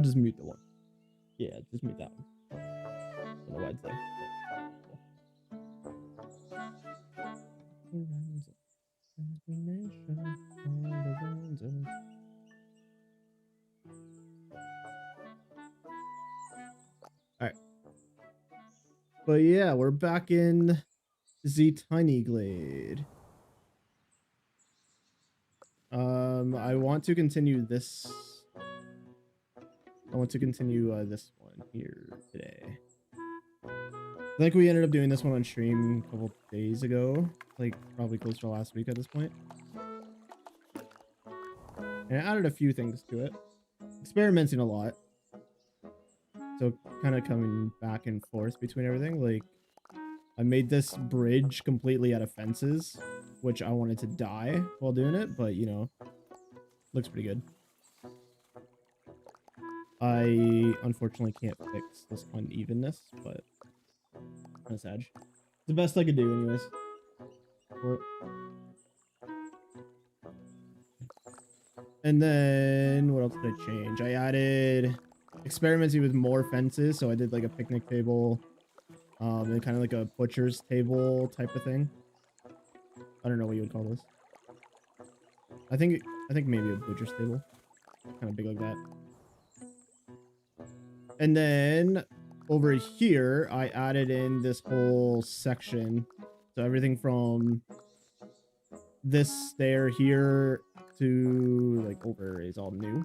just mute the one. Yeah, just mute that one. I don't know why it's there. All right. But yeah, we're back in the Tiny Glade. I want to continue this. I want to continue this one here today. I think we ended up doing this one on stream a couple days ago, like probably close to last week at this point. And I added a few things to it, experimenting a lot. So kind of coming back and forth between everything. Like I made this bridge completely out of fences, which I wanted to die while doing it, but you know, looks pretty good. I unfortunately can't fix this unevenness, but that's sad. It's the best I could do anyways. And then what else did I change? I added experimenting with more fences. So I did like a picnic table, and kind of like a butcher's table type of thing. I don't know what you would call this. I think maybe a butcher's table, kind of big like that. And then over here, I added in this whole section. So everything from this stair here to like over is all new.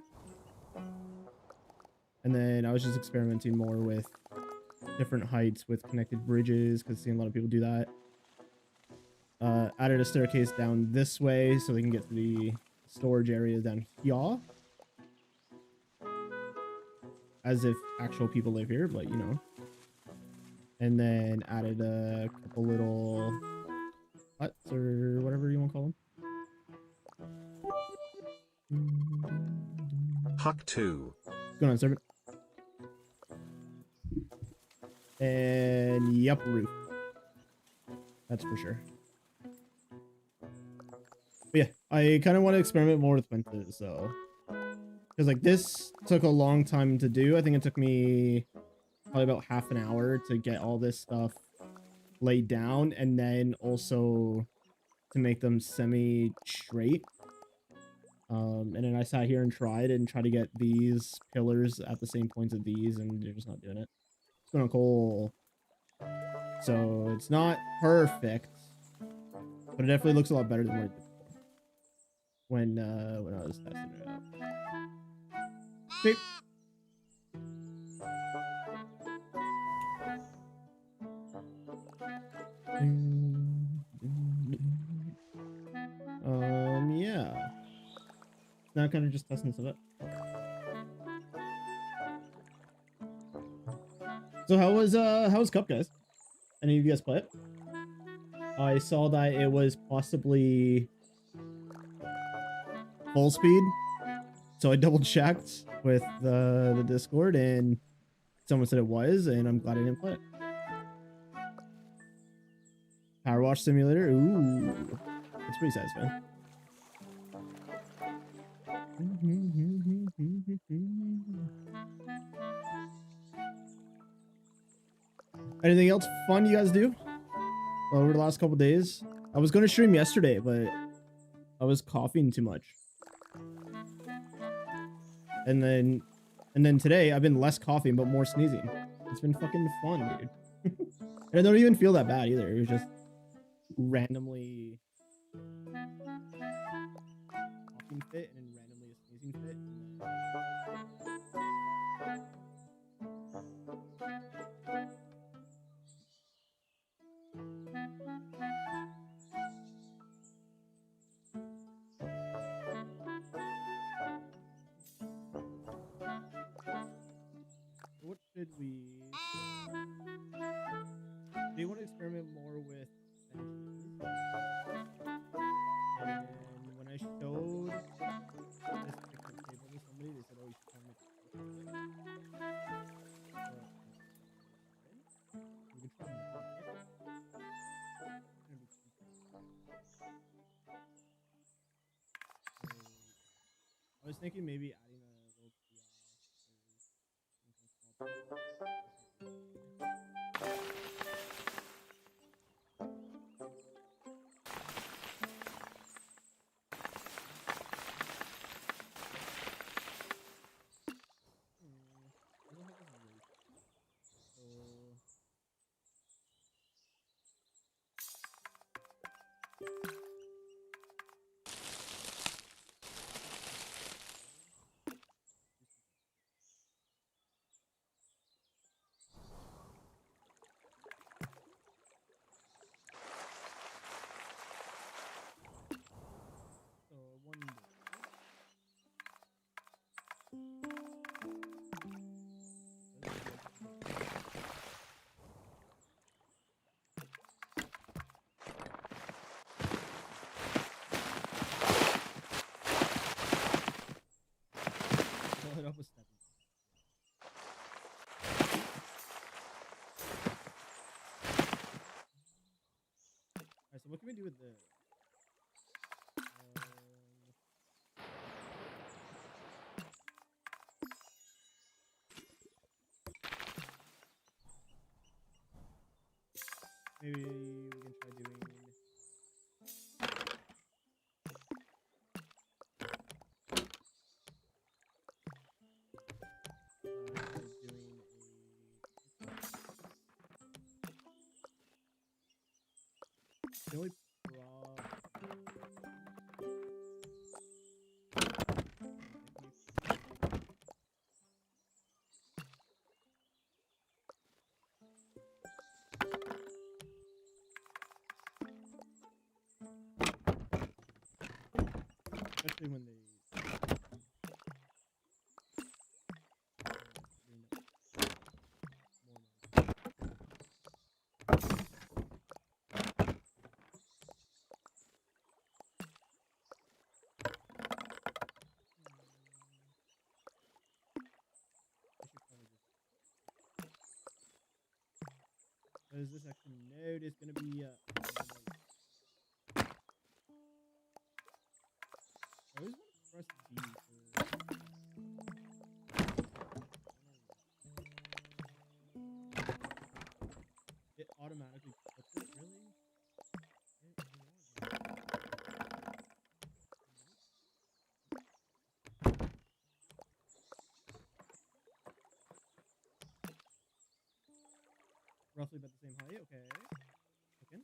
And then I was just experimenting more with different heights with connected bridges because seeing a lot of people do that. Added a staircase down this way so they can get to the storage area down here. As if actual people live here, but you know. And then added a couple little huts or whatever you want to call them. Huck 2. What's going on, servant? And yep, roof. That's for sure. But yeah, I kind of want to experiment more with fences, so. Because like this took a long time to do. I think it took me probably about half an hour to get all this stuff laid down, and then also to make them semi-straight. And then I sat here and tried to get these pillars at the same points of these, and they're just not doing it. It's going on cool. So it's not perfect, but it definitely looks a lot better than what it did before. When I was testing it out. Sweet. Yeah. Now kind of just testing stuff up. So how was Cup, guys? Any of you guys play it? I saw that it was possibly full speed, so I double checked with the Discord, and someone said it was, and I'm glad I didn't play it. Power Wash Simulator, ooh, that's pretty satisfying. Anything else fun you guys do over the last couple days? I was going to stream yesterday, but I was coughing too much. And then today I've been less coughing but more sneezing. It's been fucking fun, dude. And I don't even feel that bad either. It was just randomly coughing fit and then randomly a sneezing fit. What should we? Do you want to experiment more with benches? And when I showed this picnic table to somebody, they said, "Oh, you should come make it." We can try I was thinking maybe adding a little kiosk Where the heck is race? So one day. Fill it up with stepping. Alright, so what can we do with this? Maybe we can try doing the only especially when they what is this extra node? It's gonna be I always want to press B for it automatically puts it, really? Roughly about the same height, okay. Cooking.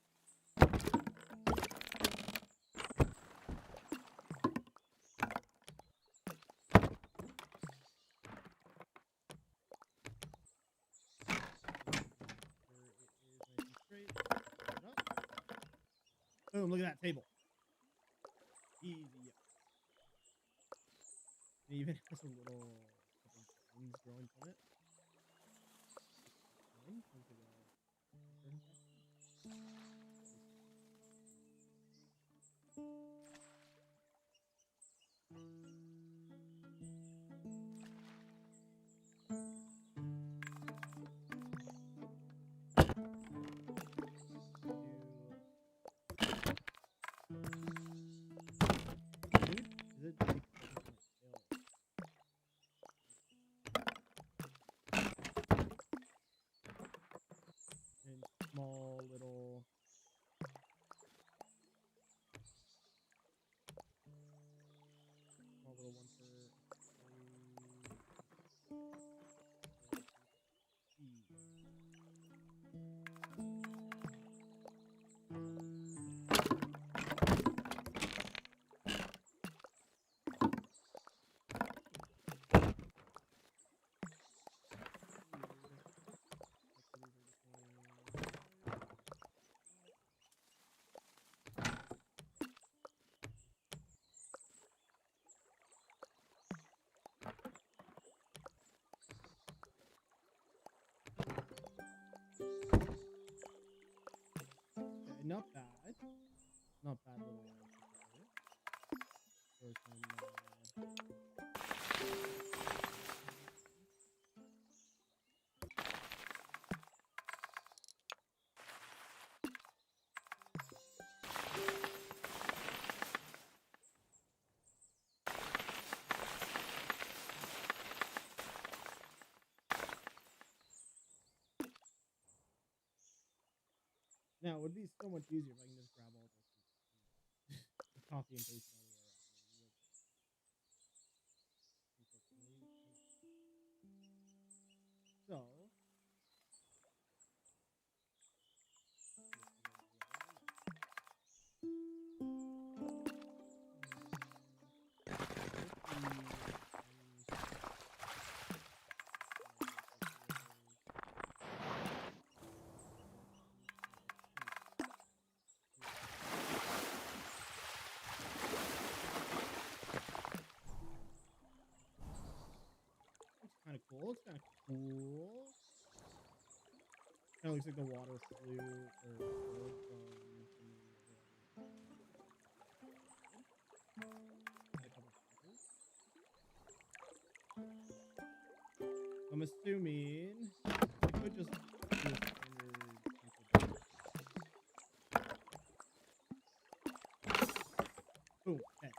Boom, look at that table. Easy. It even has a little couple vines growing from it. Sounds like a small little one for not bad. Not bad little or some Now, it would be so much easier if I can just grab all this and, just copy and paste it all the way around me real quick. Unfortunately, so looks kind of cool. It's kind of cool. Kind of looks like the water flew or flowed from the overhead. Add a couple branches. I'm assuming I could just do a standard pencil. Boom. Okay.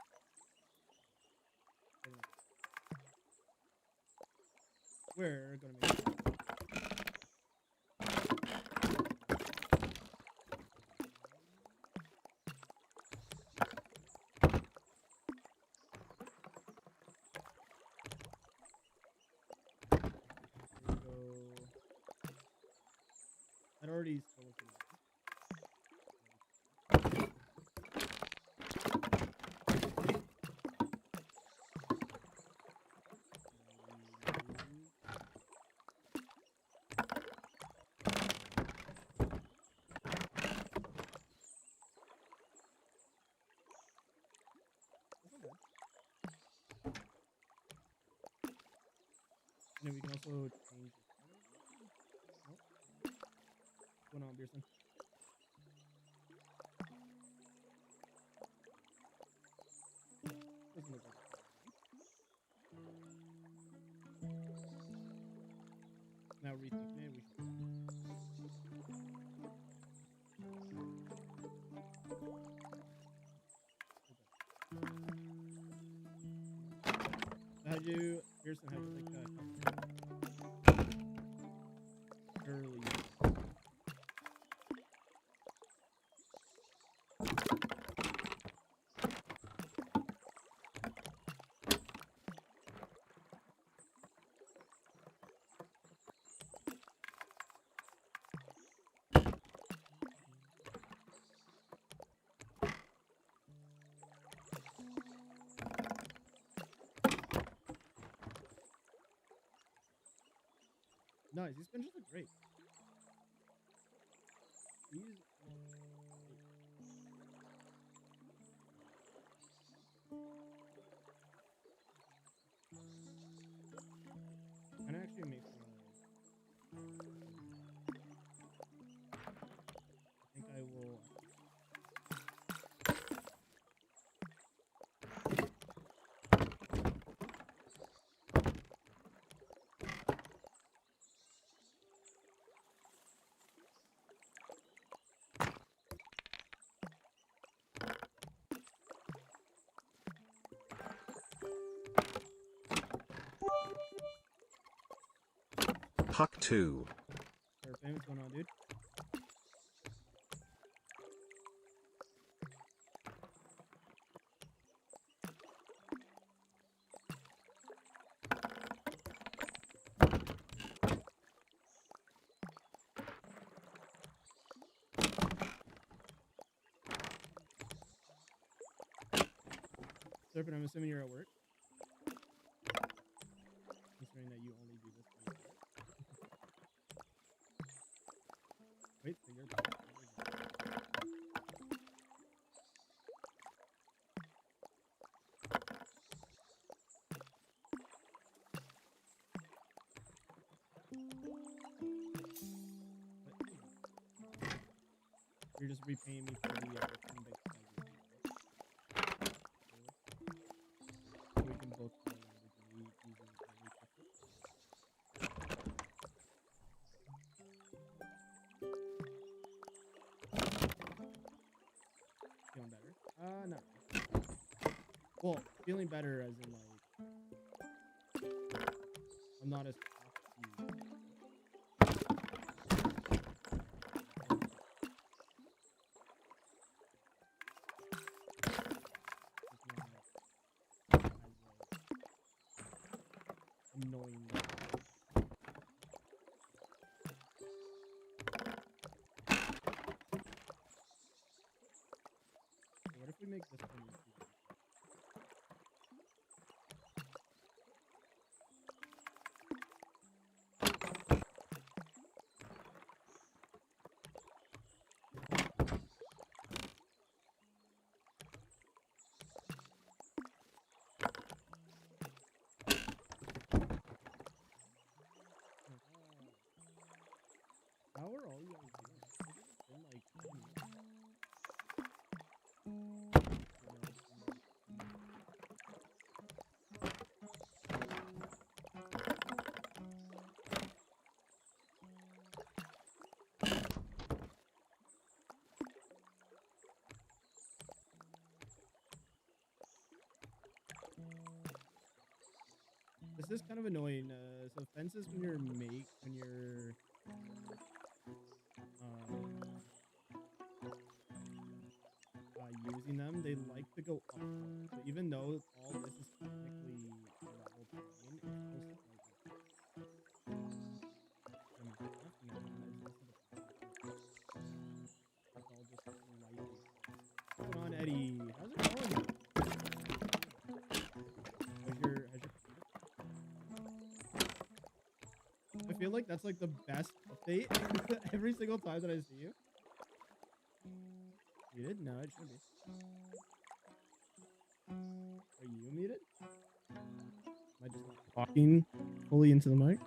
We're gonna make it. That already still looks good. And then we can also change the color. Nope. What's going on, Beerson? Doesn't look like it. Now rethinking it, we should. How'd you, Pearson, how'd you like that? Early. Nice, these benches look great. These look great. And actually makes me I think I will. Huck 2. Perfect. What's going on, dude? Serpent, I'm assuming you're at work. Considering that you only do this when you're at work. Wait, so you're back. You're just repaying me for the big so we can both play individually using only pictures. Feeling better? Not really. Well, feeling better as in like I'm not as cocky. What if we make this one easy? How are all you guys doing? I think it's been like 10 minutes. This is kind of annoying. So fences when you're using them, they like to go up. So even though all this is technically a level plane, it's still it's all just slightly. What's going on, Eddie? How's it going? I feel like that's like the best update every single time that I see you. Muted? No, it shouldn't be. Are you muted? Am I just not talking fully into the mic?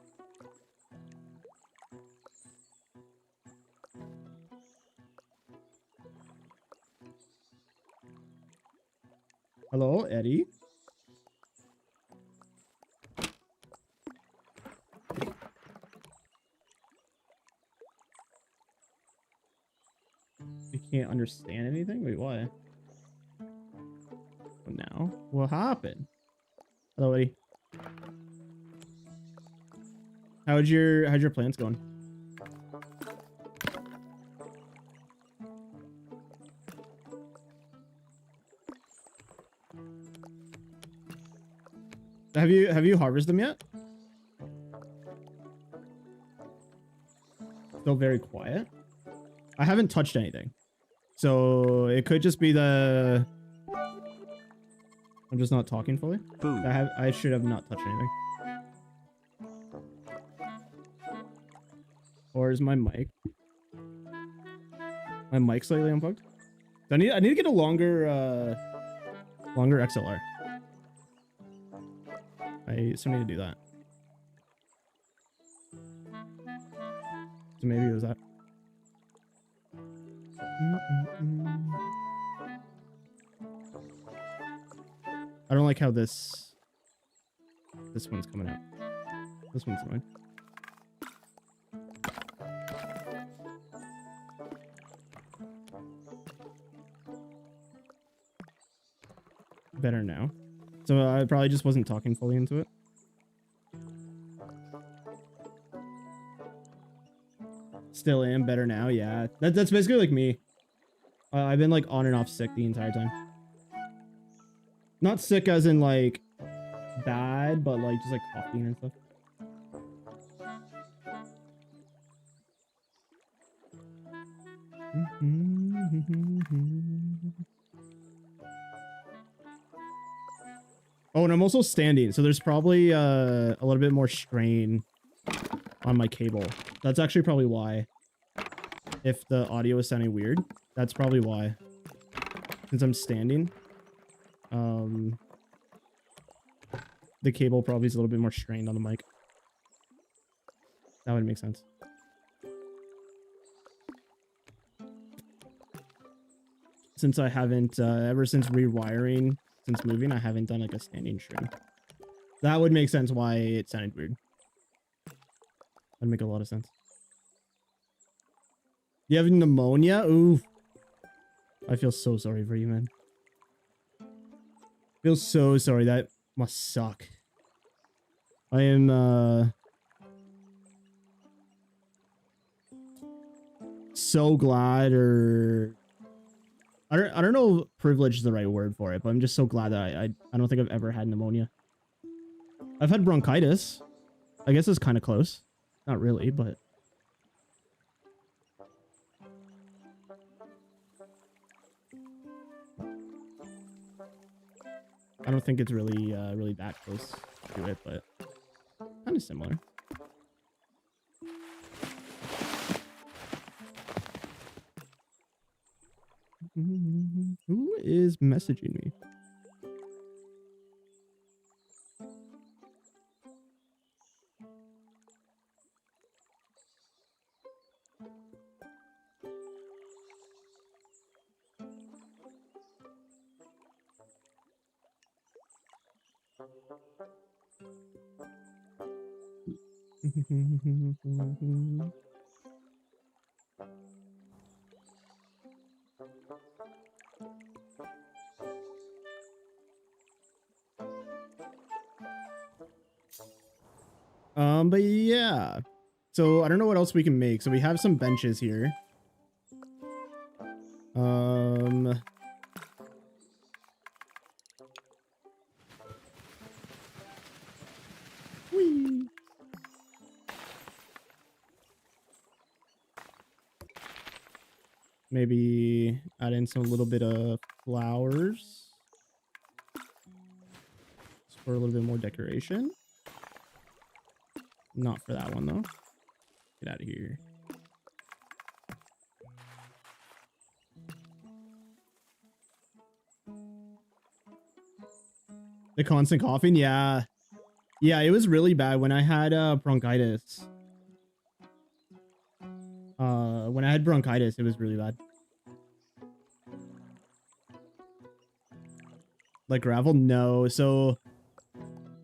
Hello, Eddie? You can't understand anything? Wait, why? What now? What happened? Hello, Eddie. How's your plants going? Have you harvested them yet? Still very quiet. I haven't touched anything. So it could just be the I'm just not talking fully. I should have not touched anything. Or is my mic slightly unplugged? I need to get a longer XLR. I still need to do that. So maybe it was that. I don't like how this one's coming out. This one's annoying. Better now. So I probably just wasn't talking fully into it. Still am better now. Yeah, that's basically like me. I've been like on and off sick the entire time. Not sick as in like bad, but like just like coughing and stuff. Oh, and I'm also standing, so there's probably a little bit more strain on my cable. That's actually probably why. If the audio is sounding weird, that's probably why. Since I'm standing, the cable probably is a little bit more strained on the mic. That would make sense. Since I haven't, ever since rewiring, since moving, I haven't done like a standing stream. That would make sense why it sounded weird. That'd make a lot of sense. You have pneumonia? Ooh. I feel so sorry for you, man. I feel so sorry. That must suck. I am, so glad, or I don't know if privilege is the right word for it, but I'm just so glad that I don't think I've ever had pneumonia. I've had bronchitis. I guess it's kind of close. Not really, but I don't think it's really really that close to it, but kind of similar. Who is messaging me? But yeah. So I don't know what else we can make. So we have some benches here. Whee. Maybe add in some little bit of flowers. Just for a little bit more decoration. Not for that one though. Get out of here. The constant coughing, yeah. Yeah, it was really bad when I had bronchitis. When I had bronchitis, it was really bad. Like gravel? No. So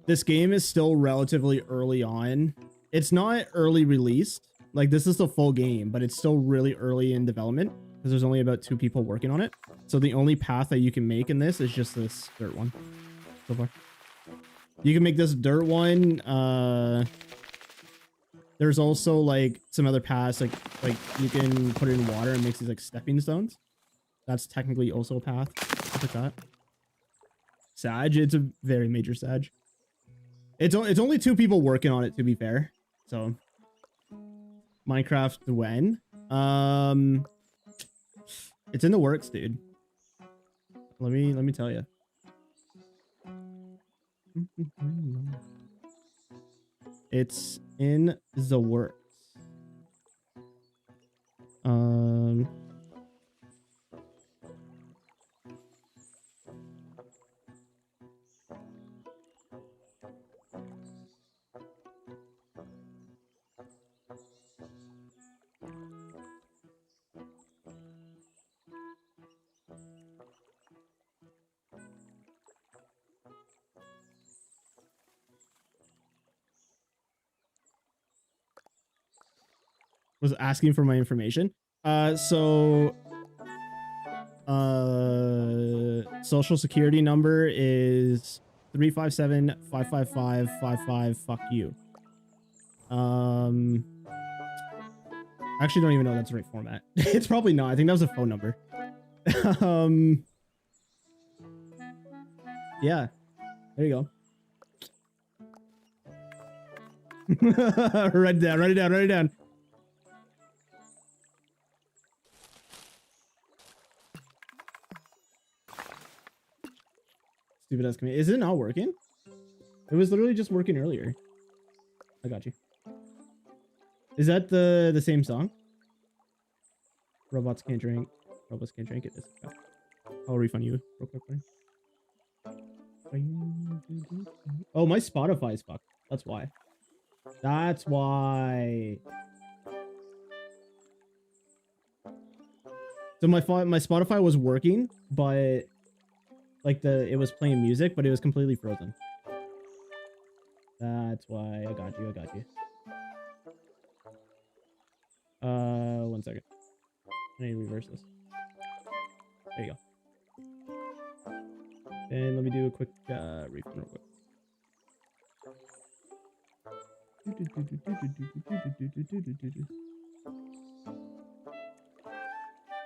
this game is still relatively early on. It's not early released. Like this is the full game, but it's still really early in development because there's only about 2 people working on it. So the only path that you can make in this is just this dirt one so far. You can make this dirt one. There's also like some other paths, like you can put it in water and makes these like stepping stones. That's technically also a path. Look at that. Sag, it's a very major Sag. It's only 2 people working on it, to be fair. So Minecraft when? It's in the works, dude. Let me tell you. It's in the works. Was asking for my information. Social security number is 357-555-55. Fuck you. I actually don't even know if that's the right format. It's probably not. I think that was a phone number. Yeah. There you go. Write it down. Write it down. Write it down. Stupid ass command. Is it not working? It was literally just working earlier. I got you. Is that the same song? Robots can't drink. Robots can't drink it. I'll refund you real quick. Oh, my Spotify is fucked. That's why. That's why. So my Spotify was working, but like it was playing music, but it was completely frozen. That's why. I got you. I got you. 1 second. I need to reverse this. There you go. And let me do a quick refund real quick.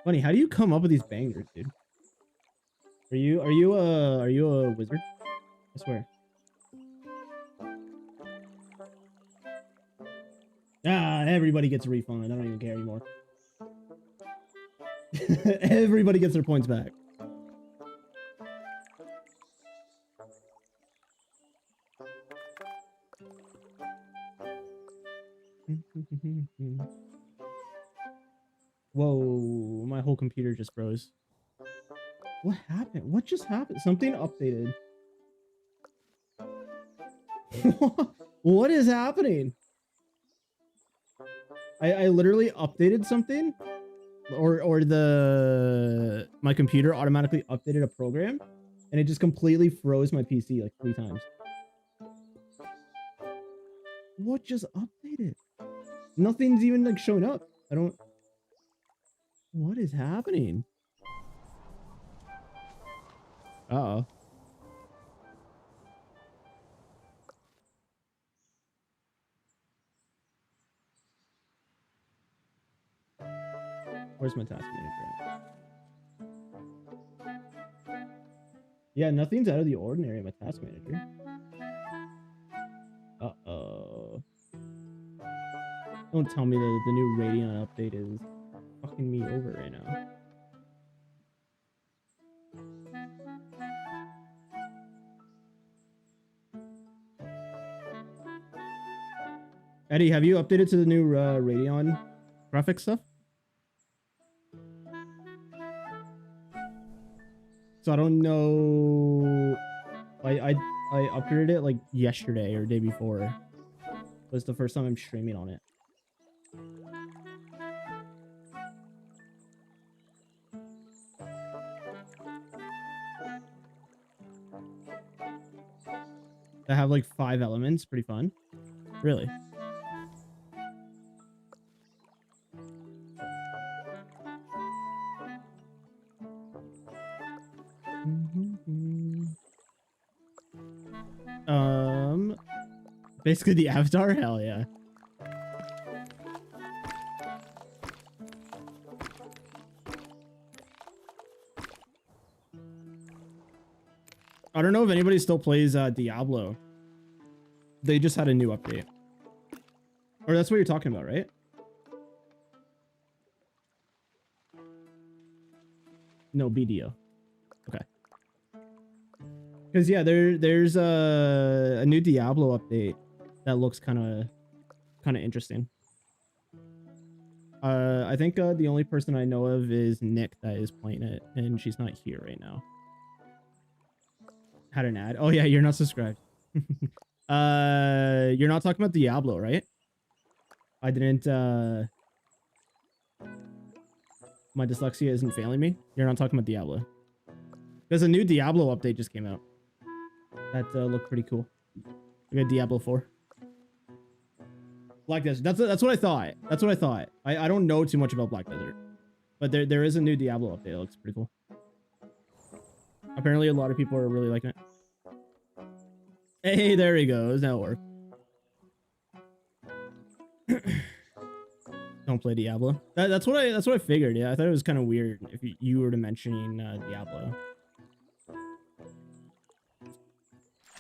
Funny, how do you come up with these bangers, dude? Are you a wizard? I swear. Ah, everybody gets a refund. I don't even care anymore. Everybody gets their points back. Whoa, my whole computer just froze. What happened? What just happened? Something updated. What is happening? I literally updated something, or the my computer automatically updated a program, and it just completely froze my PC like 3 times. What just updated? Nothing's even like showing up. I don't. What is happening? Uh-oh. Where's my task manager at? Yeah, nothing's out of the ordinary in my task manager. Uh-oh. Don't tell me that the new Radeon update is fucking me over right now. Eddie, have you updated to the new Radeon graphics stuff? So I don't know. I upgraded it like yesterday or day before. It was the first time I'm streaming on it. I have like 5 elements. Pretty fun. Really. Basically the Avatar? Hell yeah. I don't know if anybody still plays Diablo. They just had a new update. Or that's what you're talking about, right? No, BDO. Okay. Because yeah, there's a new Diablo update that looks kind of interesting. I think the only person I know of is Nick that is playing it, and she's not here right now. Had an ad. Oh yeah, you're not subscribed. You're not talking about Diablo, right? I didn't. My dyslexia isn't failing me. You're not talking about Diablo. There's a new Diablo update just came out. That looked pretty cool. I got Diablo 4. Black Desert. That's what I thought. That's what I thought. I don't know too much about Black Desert, but there is a new Diablo update. It looks pretty cool. Apparently, a lot of people are really liking it. Hey, there he goes. That'll work. Don't play Diablo. That's what I figured. Yeah, I thought it was kind of weird if you were to mentioning Diablo.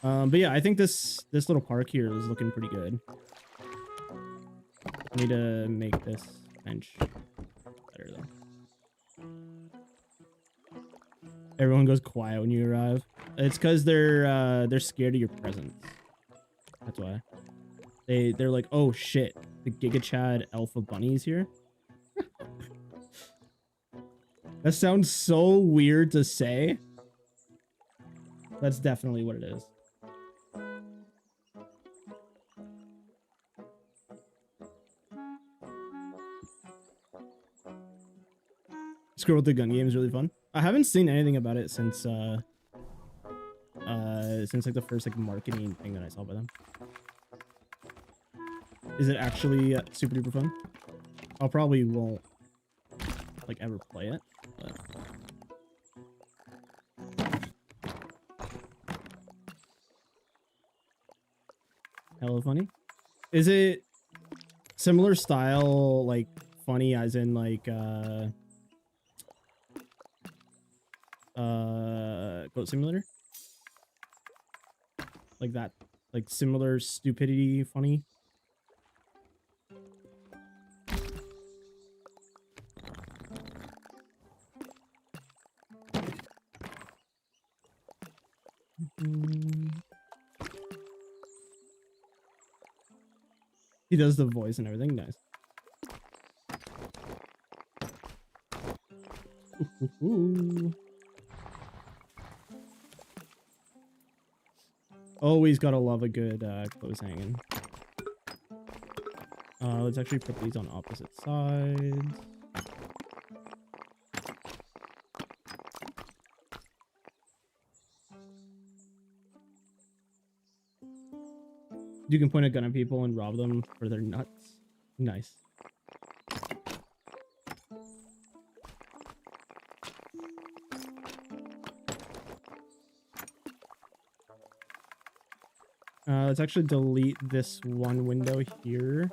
But yeah, I think this little park here is looking pretty good. I need to make this bench better though. Everyone goes quiet when you arrive. It's because they're scared of your presence. That's why. They're like, oh shit, the Giga Chad Alpha Bunny's here. That sounds so weird to say. That's definitely what it is. Scroll with the gun game is really fun. I haven't seen anything about it since like the first like marketing thing that I saw by them. Is it actually super duper fun? I'll probably won't like ever play it, but hella funny. Is it similar style, like funny as in like Goat Simulator? Like that, like similar stupidity funny? He does the voice and everything. Nice. Ooh. Always gotta love a good clothes hanging. Let's actually put these on opposite sides. You can point a gun at people and rob them for their nuts. Nice. Let's actually delete this one window here.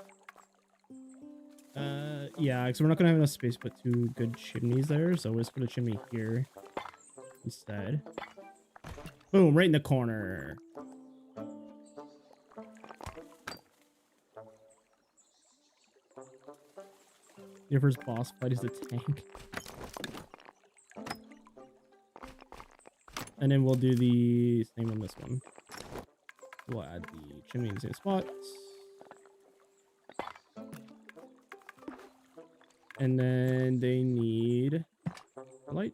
Yeah, because we're not gonna have enough space to put two good chimneys there, so we'll just put a chimney here instead. Boom, right in the corner. Your first boss fight is the tank. And then we'll do the same on this one. We'll add the chimney in the same spot. And then they need light.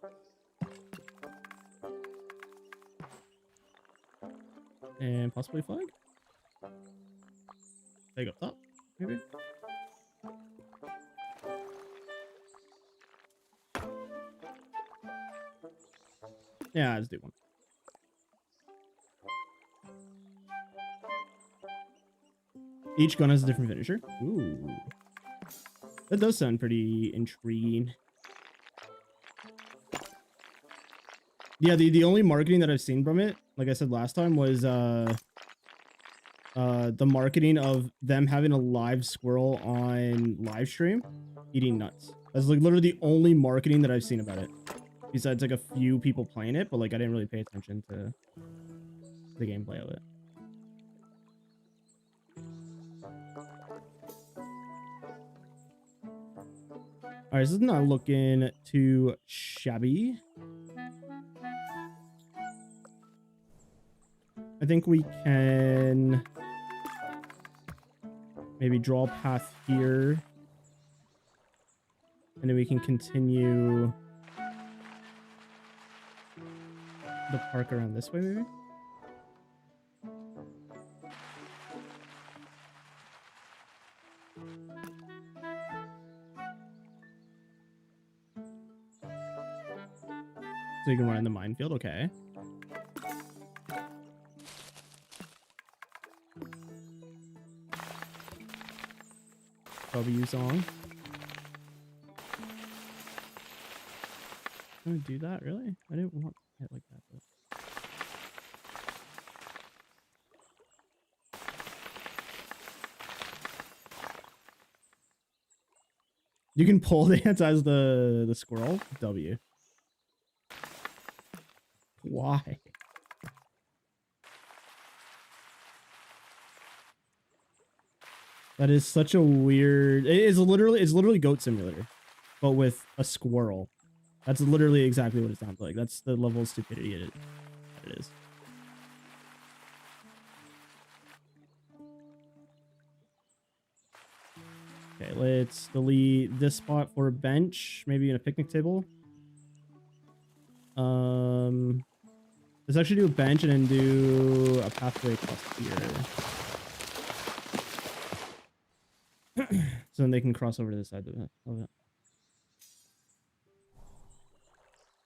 And possibly flag. Flag up top, maybe. Yeah, let's do one. Each gun has a different finisher. Ooh. That does sound pretty intriguing. Yeah, the only marketing that I've seen from it, like I said last time, was the marketing of them having a live squirrel on live stream eating nuts. That's like literally the only marketing that I've seen about it. Besides like a few people playing it, but like I didn't really pay attention to the gameplay of it. All right, this is not looking too shabby. I think we can maybe draw a path here. And then we can continue the park around this way, maybe? So you can run in the minefield, okay. W song. I'm gonna do that, really? I didn't want it like that, though. You can pole dance as the squirrel. W. Why? That is such a weird. It's literally Goat Simulator, but with a squirrel. That's literally exactly what it sounds like. That's the level of stupidity it is. Okay, let's delete this spot for a bench, maybe in a picnic table. Let's actually do a bench and then do a pathway across here. So then they can cross over to the side of it.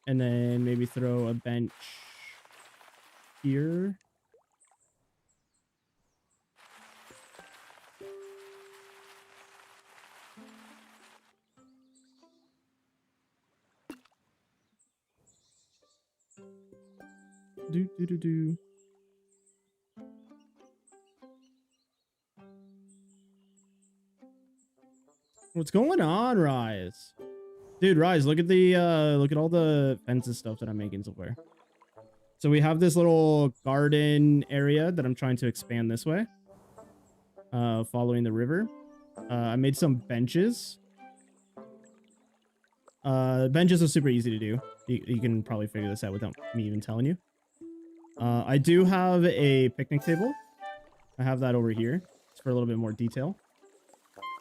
And then maybe throw a bench here. Do. What's going on, Rise? Dude, Rise, look at all the fences stuff that I'm making so far. So we have this little garden area that I'm trying to expand this way. Following the river. I made some benches. Benches are super easy to do. You can probably figure this out without me even telling you. I do have a picnic table. I have that over here. It's for a little bit more detail.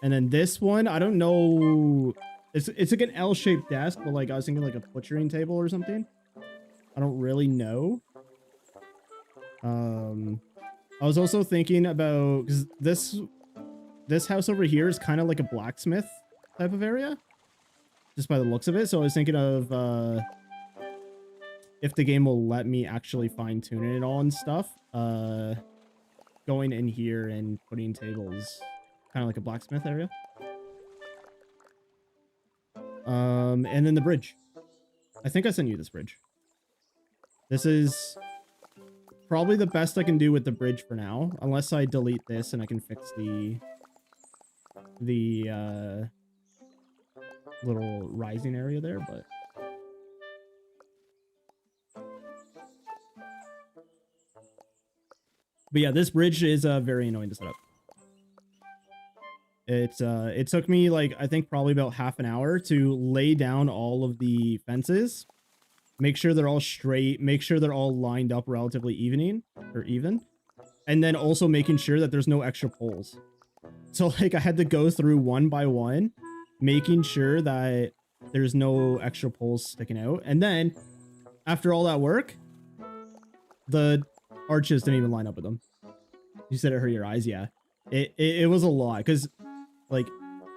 And then this one, I don't know. It's like an L-shaped desk, but like I was thinking like a butchering table or something. I don't really know. I was also thinking about, because this house over here is kind of like a blacksmith type of area, just by the looks of it. So I was thinking of if the game will let me actually fine tune it all and stuff. Going in here and putting tables, kind of like a blacksmith area. And then the bridge. I think I sent you this bridge. This is probably the best I can do with the bridge for now, unless I delete this and I can fix the little rising area there, but yeah, this bridge is very annoying to set up. It took me like I think probably about half an hour to lay down all of the fences, make sure they're all straight, make sure they're all lined up relatively even, and then also making sure that there's no extra poles. So like I had to go through one by one, making sure that there's no extra poles sticking out. And then after all that work, the arches didn't even line up with them. You said it hurt your eyes. Yeah, it was a lot. Because like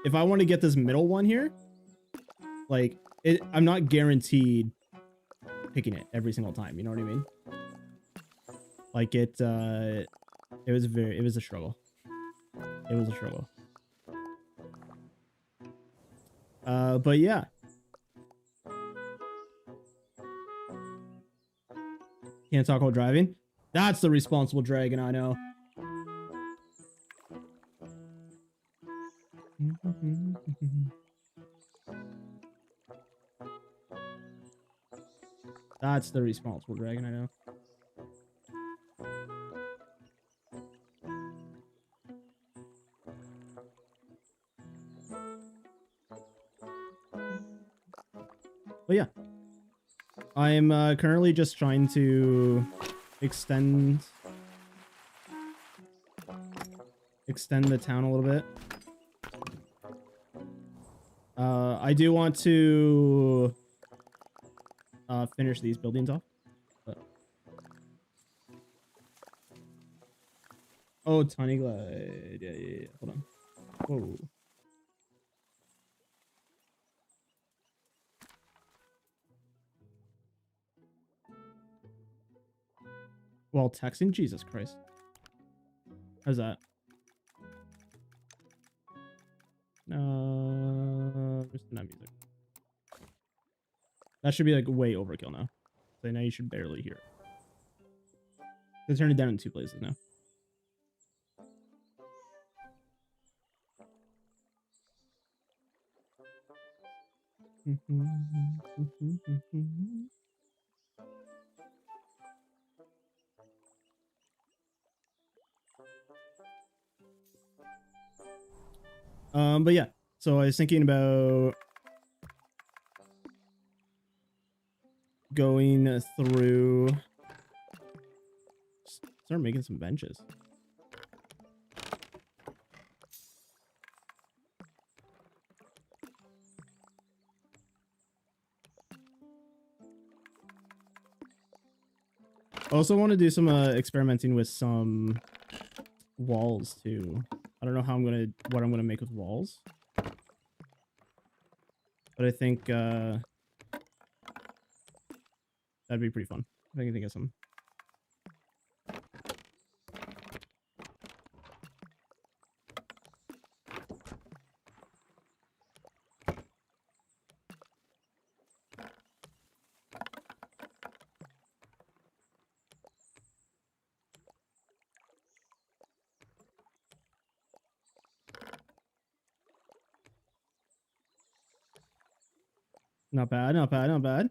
if I want to get this middle one here, like I'm not guaranteed picking it every single time. You know what I mean? Like it was a struggle. It was a struggle. But yeah. Can't talk while driving. That's the responsible dragon I know. That's the responsible dragon I know. But yeah. I'm currently just trying to extend the town a little bit. I do want to finish these buildings off. But... Oh, Tiny Glade. Yeah. Hold on. Whoa. While texting? Jesus Christ. How's that? Just not music. That should be like way overkill now. So now you should barely hear it. They turned it down in 2 places now. But yeah, so I was thinking about going through, start making some benches. I also want to do some experimenting with some walls too. I don't know how what I'm gonna make with walls, but I think that'd be pretty fun. I can think of some. Not bad, not bad, not bad.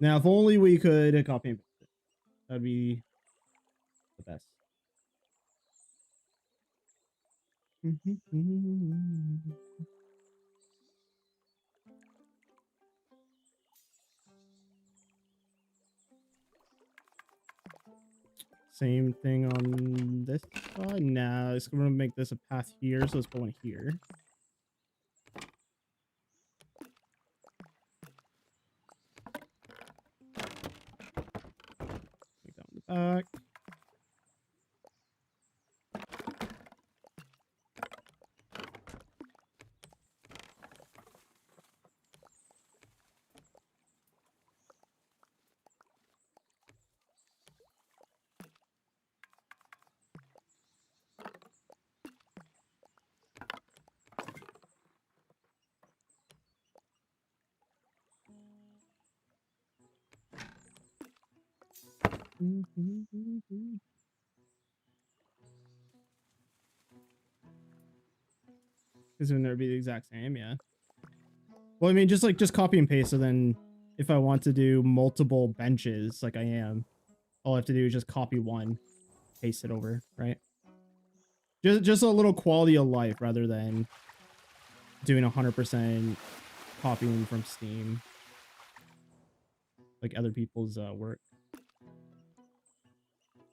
Now, if only we could copy and paste it. That'd be the best. Same thing on this side. Nah, it's gonna make this a path here, so let's put one here. Make that on the back. Because it would never be the exact same, yeah. Well, I mean, just copy and paste. So then, if I want to do multiple benches, like I am, all I have to do is just copy one, paste it over, right? Just a little quality of life rather than doing 100% copying from Steam, like other people's work.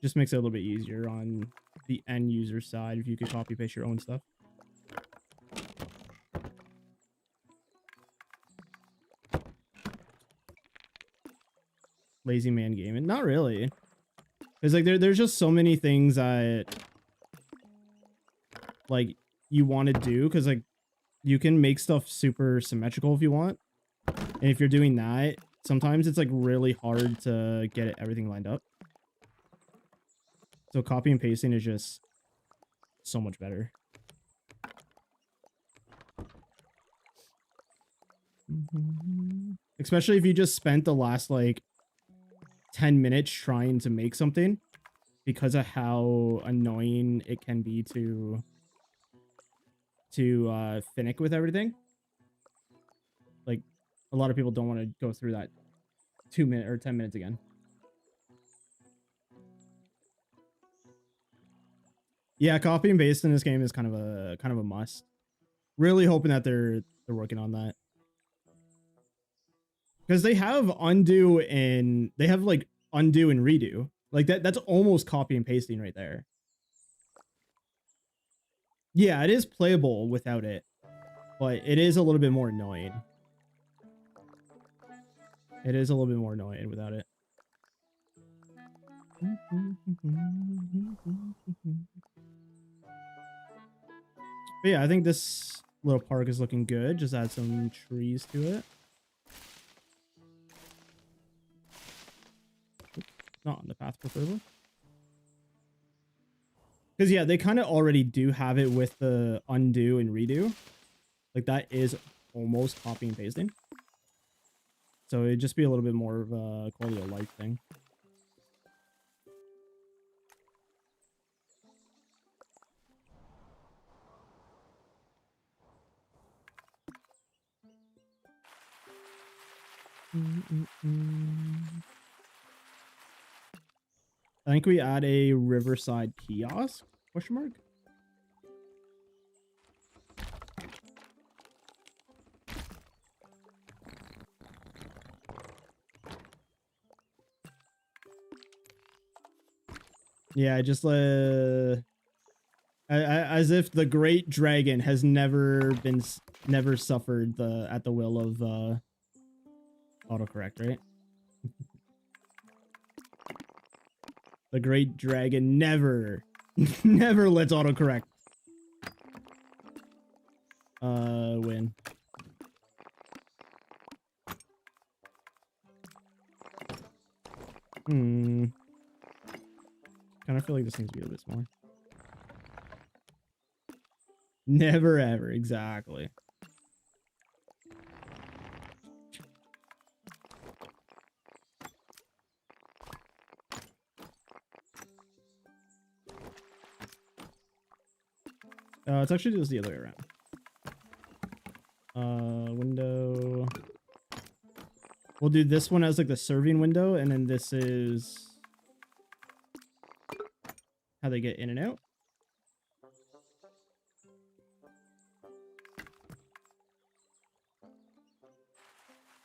Just makes it a little bit easier on the end user side if you could copy paste your own stuff. Lazy man gaming? Not really. Because like there's just so many things that like you want to do, because like you can make stuff super symmetrical if you want. And if you're doing that, sometimes it's like really hard to get everything lined up. So copy and pasting is just so much better. Especially if you just spent the last like 10 minutes trying to make something, because of how annoying it can be to finick with everything. Like a lot of people don't want to go through that 2 minute or 10 minutes again. Yeah, copy and paste in this game is kind of a must. Really hoping that they're working on that. Because they have undo and they have like undo and redo. Like that's almost copy and pasting right there. Yeah, it is playable without it, but it is a little bit more annoying. It is a little bit more annoying without it. But yeah, I think this little park is looking good. Just add some trees to it. Not on the path, preferably. Because yeah, they kind of already do have it with the undo and redo. Like that is almost copy and pasting. So it'd just be a little bit more of a quality of life thing. I think we add a riverside kiosk, question mark? Yeah, just as if the great dragon has never suffered at the will of autocorrect, right? The great dragon never never lets autocorrect win. Kind of feel like this needs to be a little bit smaller. Never ever, exactly. It's actually just the other way around. Window. We'll do this one as like the serving window, and then this is how they get in and out.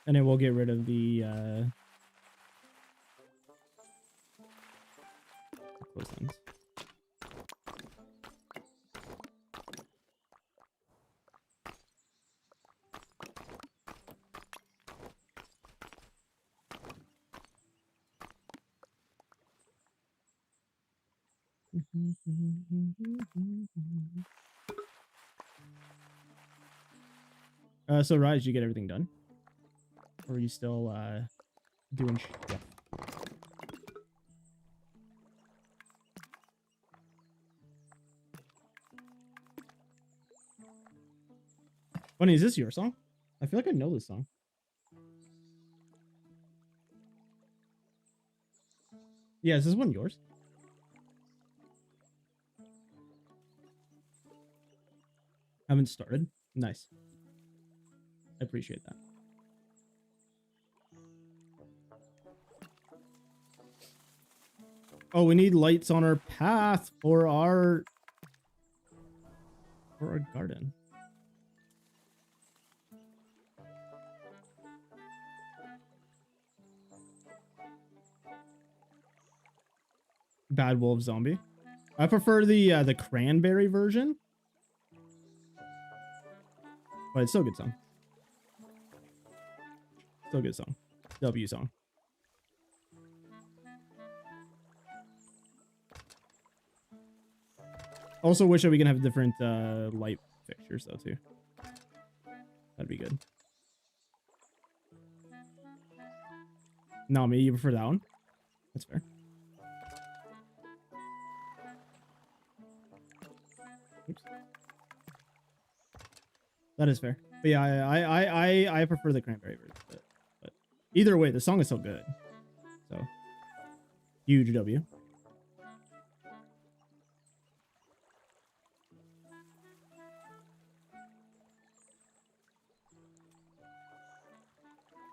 And then we'll get rid of the So Raj, did you get everything done? Or are you still doing stuff? Bunny, is this your song? I feel like I know this song. Yeah, is this one yours? Haven't started. Nice. I appreciate that. Oh, we need lights on our path for our garden. Bad Wolf Zombie. I prefer the cranberry version, but it's still a good song. Still a good song. W song. Also wish that we can have different light fixtures though too. That'd be good. No, me, you prefer that one? That's fair. Oops. That is fair. But yeah, I prefer the cranberry version. But either way, the song is so good. So huge W.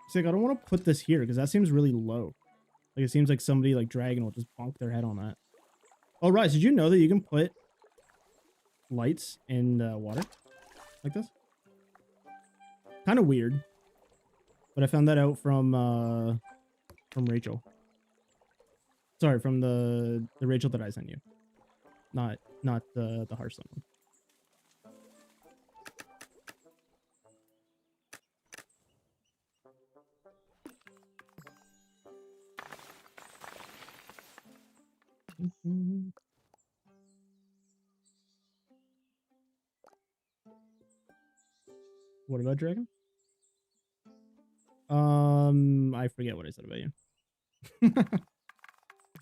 It's like I don't want to put this here because that seems really low. Like it seems like somebody like dragon will just bonk their head on that. Oh, Rise, did you know that you can put lights in water like this? Kind of weird, but I found that out from Rachel. Sorry, from the Rachel that I sent you, not the Hearthstone one. What about Dragon? I forget what I said about you.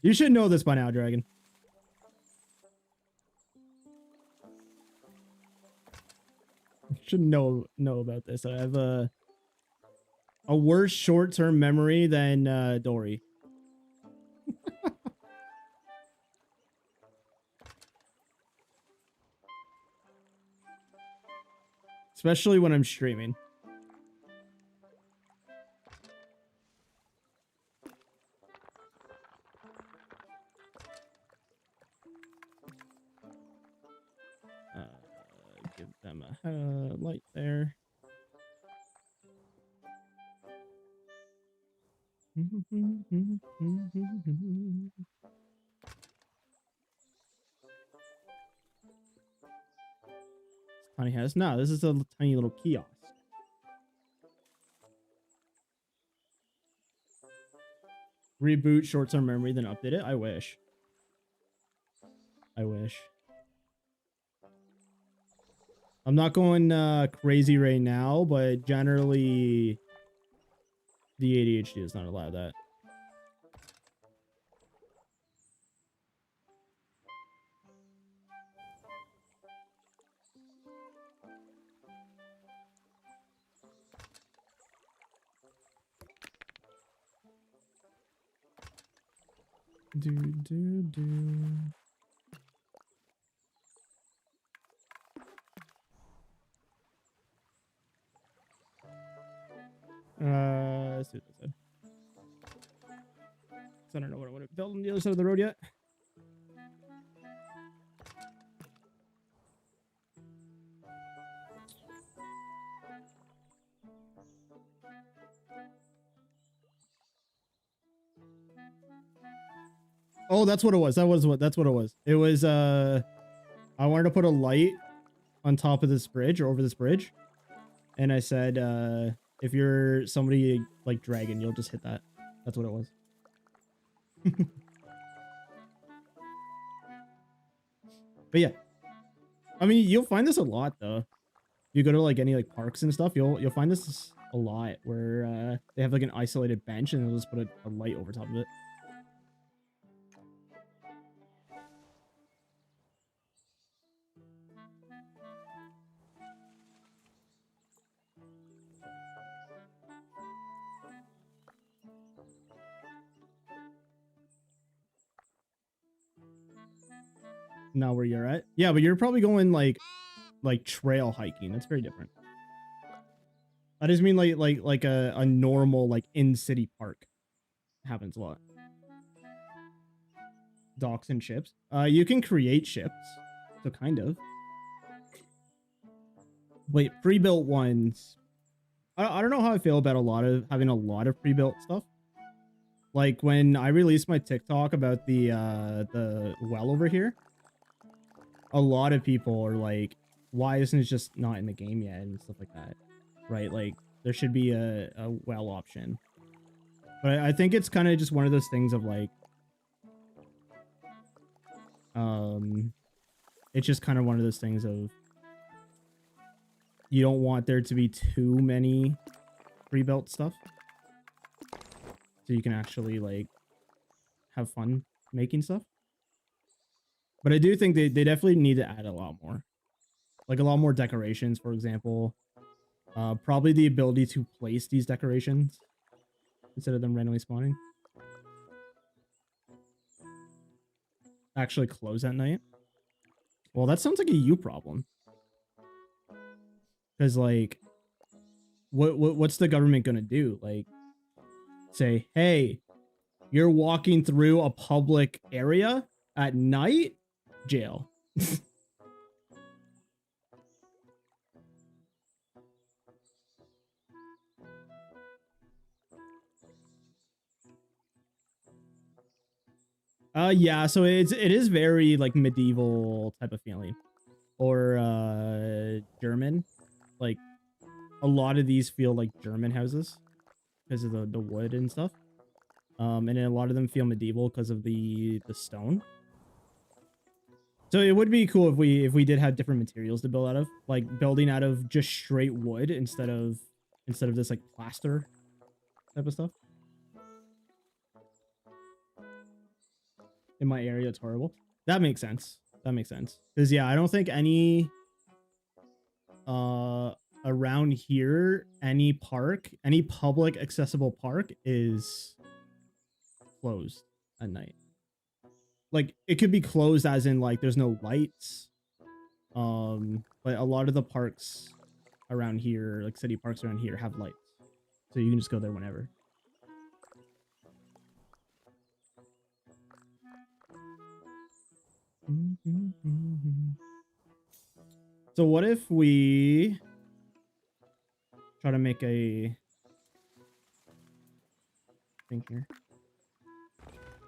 You should know this by now, Dragon. You should know about this. I have a worse short-term memory than Dory. Especially when I'm streaming. Give them a light there. Tiny house. No, this is a tiny little kiosk. Reboot short-term memory, then update it. I wish. I wish. I'm not going crazy right now, but generally the ADHD does not allow that. Let's do this. I don't know what I would have built on the other side of the road yet. Oh, that's what it was. That's what it was. It was I wanted to put a light on top of this bridge or over this bridge. And I said, if you're somebody like dragon, you'll just hit that. That's what it was. But yeah, I mean, you'll find this a lot though. If you go to like any like parks and stuff, you'll find this a lot where they have like an isolated bench and they'll just put a light over top of it. Not where you're at. Yeah, but you're probably going like trail hiking. That's very different. I just mean like a normal like in city park. Happens a lot. Docks and ships. You can create ships. So kind of. Wait, pre-built ones. I don't know how I feel about having a lot of pre-built stuff. Like when I released my TikTok about the well over here, a lot of people are like, why isn't it just not in the game yet and stuff like that, right? Like there should be a well option. But I think it's kind of just one of those things of like, it's just kind of one of those things of you don't want there to be too many pre-built stuff. So you can actually like have fun making stuff. But I do think they definitely need to add a lot more. Like a lot more decorations, for example. Probably the ability to place these decorations instead of them randomly spawning. Actually close at night. Well, that sounds like a you problem. Because like, what's the government gonna do? Like, say, hey, you're walking through a public area at night, jail. Yeah, so it is very like medieval type of feeling. Or German. Like a lot of these feel like German houses because of the wood and stuff. And then a lot of them feel medieval because of the stone. So it would be cool if we did have different materials to build out of, like building out of just straight wood instead of this like plaster type of stuff. In my area, it's horrible. That makes sense. That makes sense. Because yeah, I don't think any around here, any park, any public accessible park is closed at night. Like it could be closed as in like there's no lights. But a lot of the parks around here, like city parks around here, have lights. So you can just go there whenever. So what if we try to make a thing here?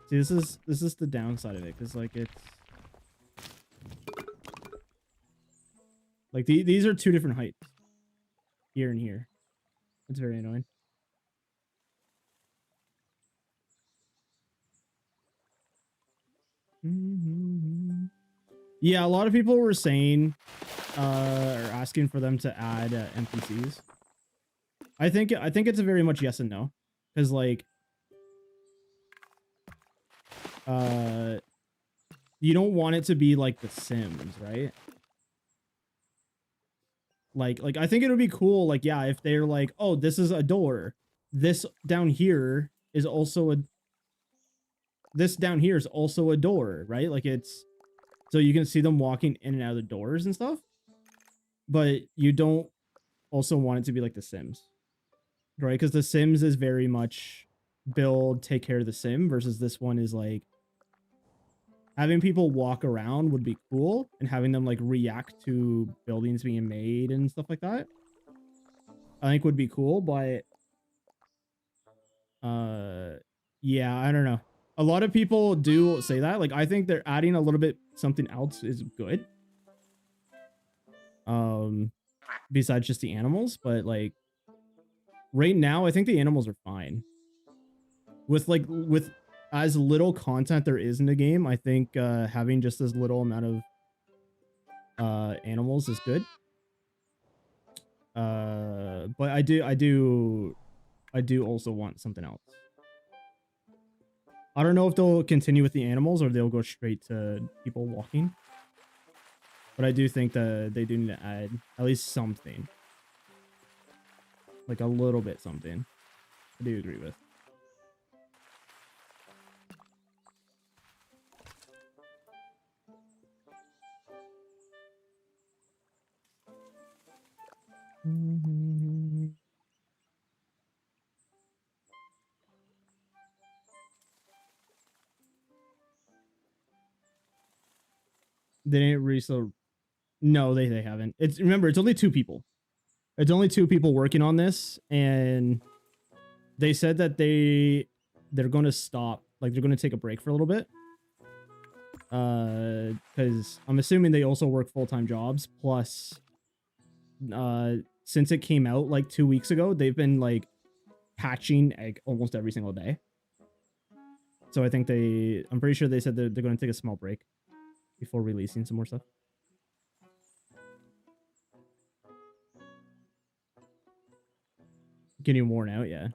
See, this is the downside of it, because like it's like these are two different heights, here and here. It's very annoying. Yeah, a lot of people were saying or asking for them to add NPCs. I think it's a very much yes and no, because like you don't want it to be like The Sims, right? Like I think it would be cool, like, yeah, if they're like, oh, this is a door, this down here is also a door, right? Like it's so you can see them walking in and out of the doors and stuff, but you don't also want it to be like The Sims, right? Because The Sims is very much build, take care of the sim, versus this one is like having people walk around would be cool, and having them like react to buildings being made and stuff like that, I think would be cool. But yeah, I don't know. A lot of people do say that. Like, I think they're adding a little bit something else is good. Besides just the animals, but like right now, I think the animals are fine. With as little content there is in the game, I think having just as little amount of animals is good. But I do also want something else. I don't know if they'll continue with the animals or they'll go straight to people walking. But I do think that they do need to add at least something. Like a little bit something. I do agree with. They didn't resell. No, they haven't. It's remember, it's only 2 people. It's only 2 people working on this, and they said that they're going to stop. Like they're going to take a break for a little bit. Because I'm assuming they also work full-time jobs. Plus, since it came out like 2 weeks ago, they've been like patching like almost every single day. So I think I'm pretty sure they said they're going to take a small break before releasing some more stuff. Getting worn out, yeah.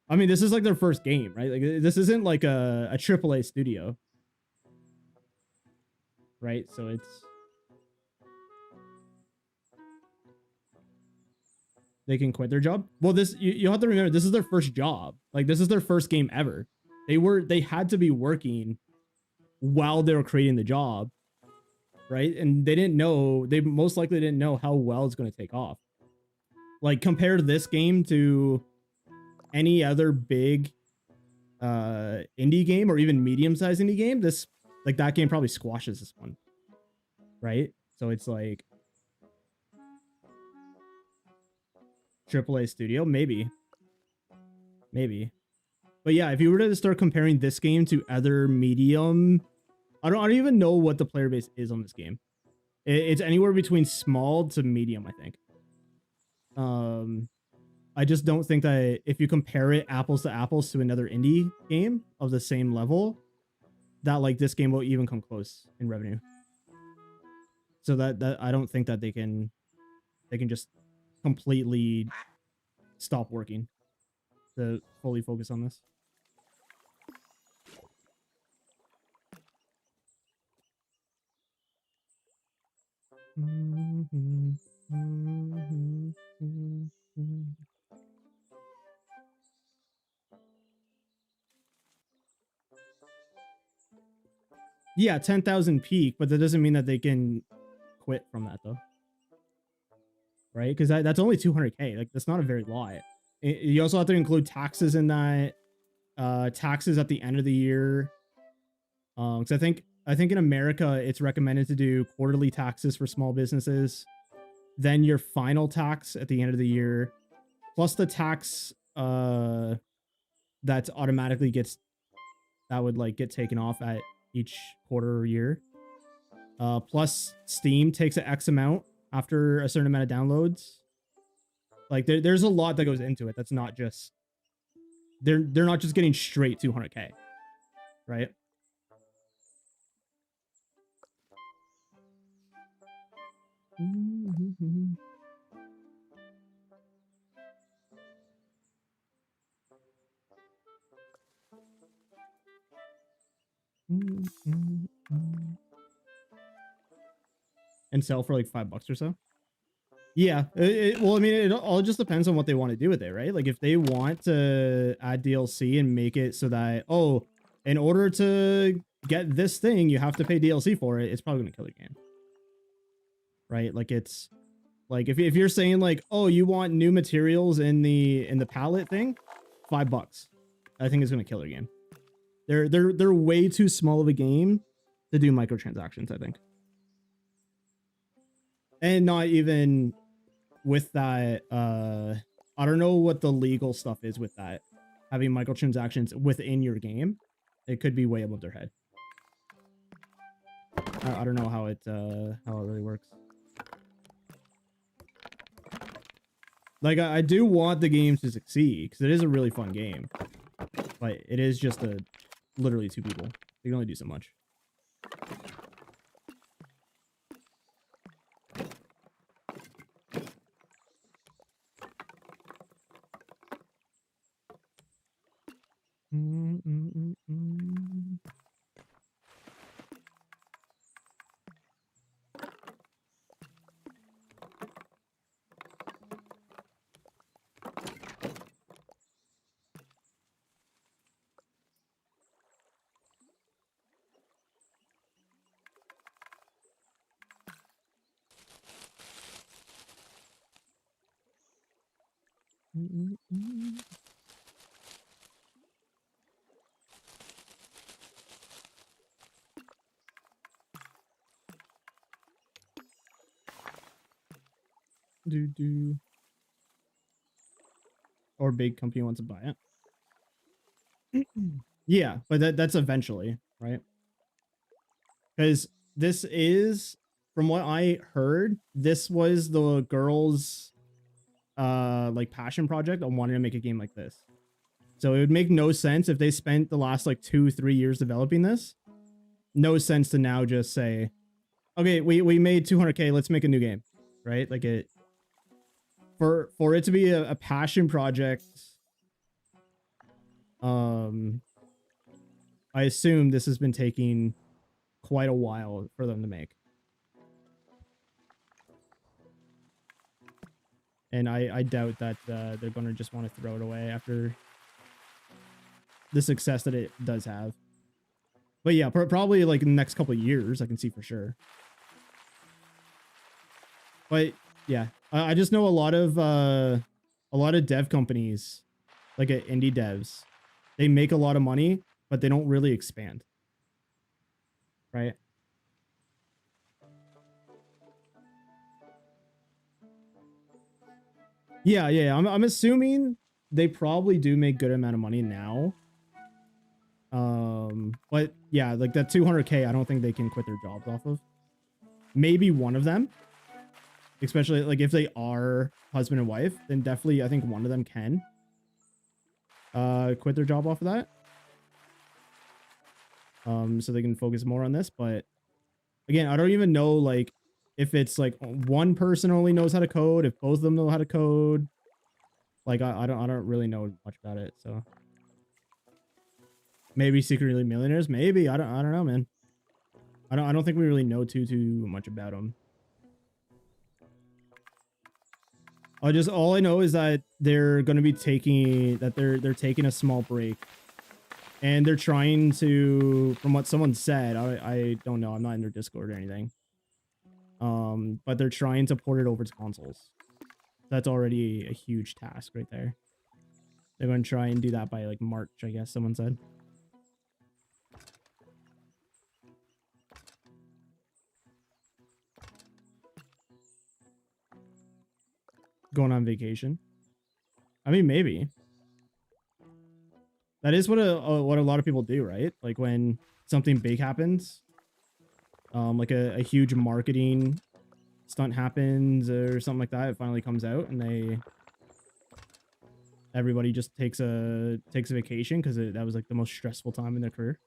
I mean, this is like their first game, right? Like this isn't like a AAA studio, right? So it's they can quit their job. Well, this you have to remember this is their first job. Like this is their first game ever. They had to be working while they were creating the job, right? And they most likely didn't know how well it's going to take off. Like compare this game to any other big indie game or even medium-sized indie game, this like that game probably squashes this one, right? So it's like AAA studio, maybe, but yeah, if you were to start comparing this game to other medium, I don't even know what the player base is on this game. It's anywhere between small to medium, I think. I just don't think that if you compare it apples to apples to another indie game of the same level, that like this game will even come close in revenue. So that I don't think that they can just completely stop working to fully focus on this. Yeah, 10,000 peak, but that doesn't mean that they can quit from that though, right? Because that's only 200K. Like that's not a very lot. You also have to include taxes in that. Taxes at the end of the year. Because I think in America it's recommended to do quarterly taxes for small businesses, then your final tax at the end of the year, plus the tax that automatically would like get taken off at each quarter or year. Plus Steam takes an X amount after a certain amount of downloads. Like there's a lot that goes into it. That's not just they're not just getting straight 200K, right? And sell for like $5 or so. Yeah. Well, I mean, it all just depends on what they want to do with it, right? Like if they want to add DLC and make it so that, oh, in order to get this thing, you have to pay DLC for it, it's probably going to kill your game. Right? Like it's like if you're saying like, oh, you want new materials in the palette thing, $5. I think it's going to kill your game. They're way too small of a game to do microtransactions, I think. And not even with that, I don't know what the legal stuff is with that. Having microtransactions within your game, it could be way above their head. I don't know how it really works. Like I do want the game to succeed because it is a really fun game, but it is just literally 2 people. You can only do so much. Do. Or big company wants to buy it. Yeah, but that's eventually, right? Because this is, from what I heard, this was the girl's like passion project on wanting to make a game like this. So it would make no sense if they spent the last like 2-3 years developing this. No sense to now just say, okay, we made 200K, let's make a new game, right? Like it, for it to be a passion project, I assume this has been taking quite a while for them to make. And I doubt that they're going to just want to throw it away after the success that it does have. But yeah, probably like in the next couple of years, I can see for sure. But yeah, I just know a lot of dev companies, like at indie devs, they make a lot of money, but they don't really expand. Right? Yeah. I'm assuming they probably do make good amount of money now. But yeah, like that 200K, I don't think they can quit their jobs off of. Maybe one of them, especially like if they are husband and wife, then definitely I think one of them can quit their job off of that. So they can focus more on this. But again, I don't even know like if it's like one person only knows how to code, if both of them know how to code. Like I don't really know much about it. So maybe secretly millionaires, maybe. I don't know, man. I don't think we really know too much about them. All I know is that they're going to be taking they're taking a small break, and they're trying to, from what someone said, I don't know, I'm not in their Discord or anything. But they're trying to port it over to consoles. That's already a huge task right there. They're going to try and do that by like March, I guess someone said. Going on vacation. I mean, maybe. That is what a lot of people do, right? Like when something big happens, like a huge marketing stunt happens or something like that, it finally comes out and everybody just takes a vacation because that was like the most stressful time in their career.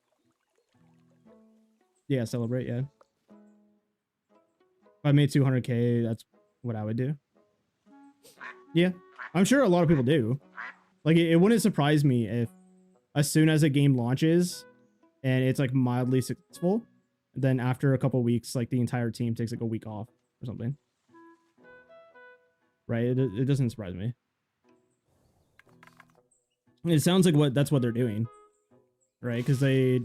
Yeah, celebrate. Yeah, if I made 200K, that's what I would do. Yeah, I'm sure a lot of people do. Like it wouldn't surprise me if as soon as a game launches and it's like mildly successful, then after a couple weeks, like the entire team takes like a week off or something. Right? It doesn't surprise me. It sounds like that's what they're doing, right? Because they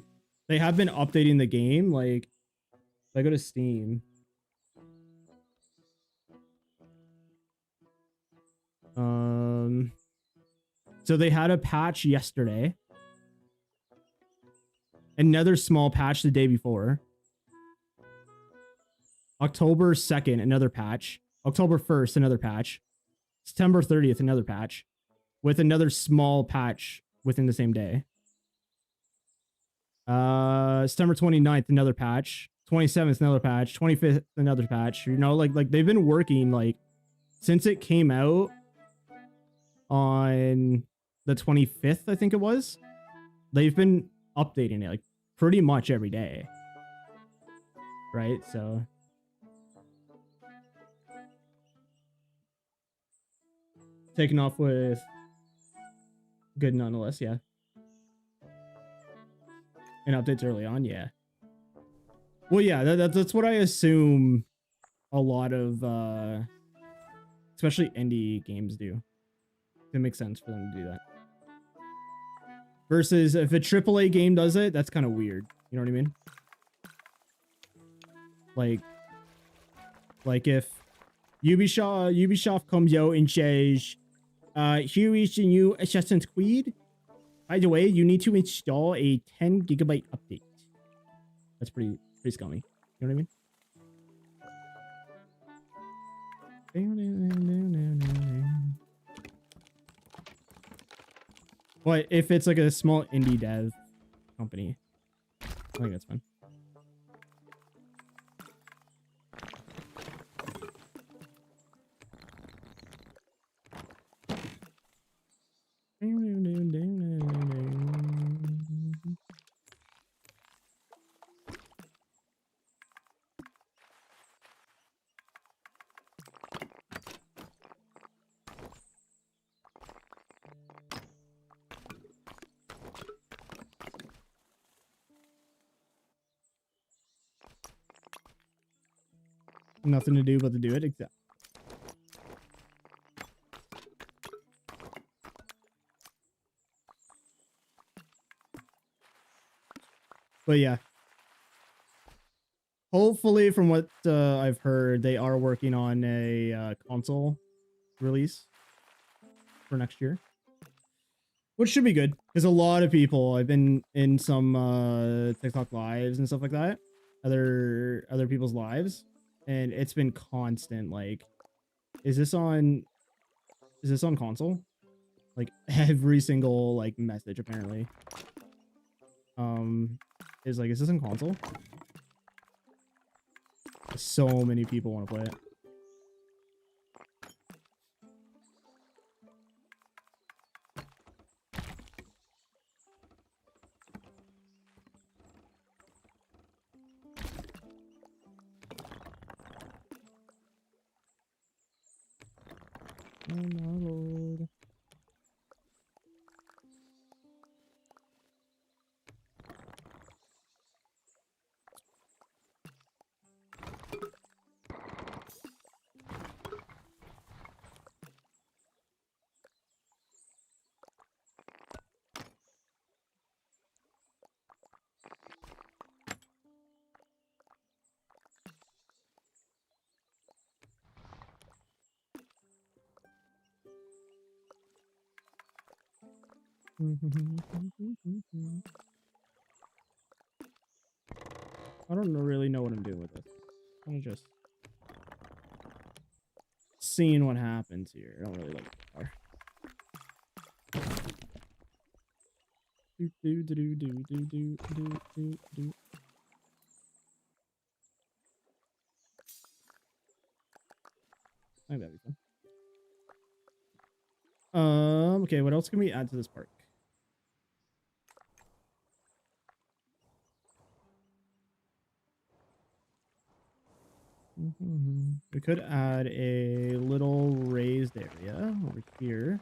have been updating the game. Like, if I go to Steam, so they had a patch yesterday, another small patch the day before. October 2nd, another patch. October 1st, another patch. September 30th, another patch, with another small patch within the same day. September 29th, another patch. 27th, another patch. 25th, another patch. You know, like they've been working like since it came out on the 25th, I think it was. They've been updating it like pretty much every day. Right? So taking off with good nonetheless, yeah. And updates early on, yeah. Well, yeah, that's what I assume a lot of especially indie games do. It makes sense for them to do that. Versus if a AAA game does it, that's kind of weird. You know what I mean? Like if Ubisoft comes out and says, Here is the new Assassin's Creed. By the way, you need to install a 10 gigabyte update. That's pretty scummy. You know what I mean? But if it's like a small indie dev company, I think that's fine. Nothing to do but to do it. Exactly. But yeah, hopefully, from what I've heard, they are working on a console release for next year, which should be good because a lot of people, I've been in some TikTok lives and stuff like that, other people's lives, and it's been constant. Like, is this on console? Like every single like message apparently is like, is this on console? So many people want to play it. Oh my lord. I don't really know what I'm doing with this. I'm just seeing what happens here. I don't really like the car. I think that'd be fun. Okay, what else can we add to this park? We could add a little raised area over here.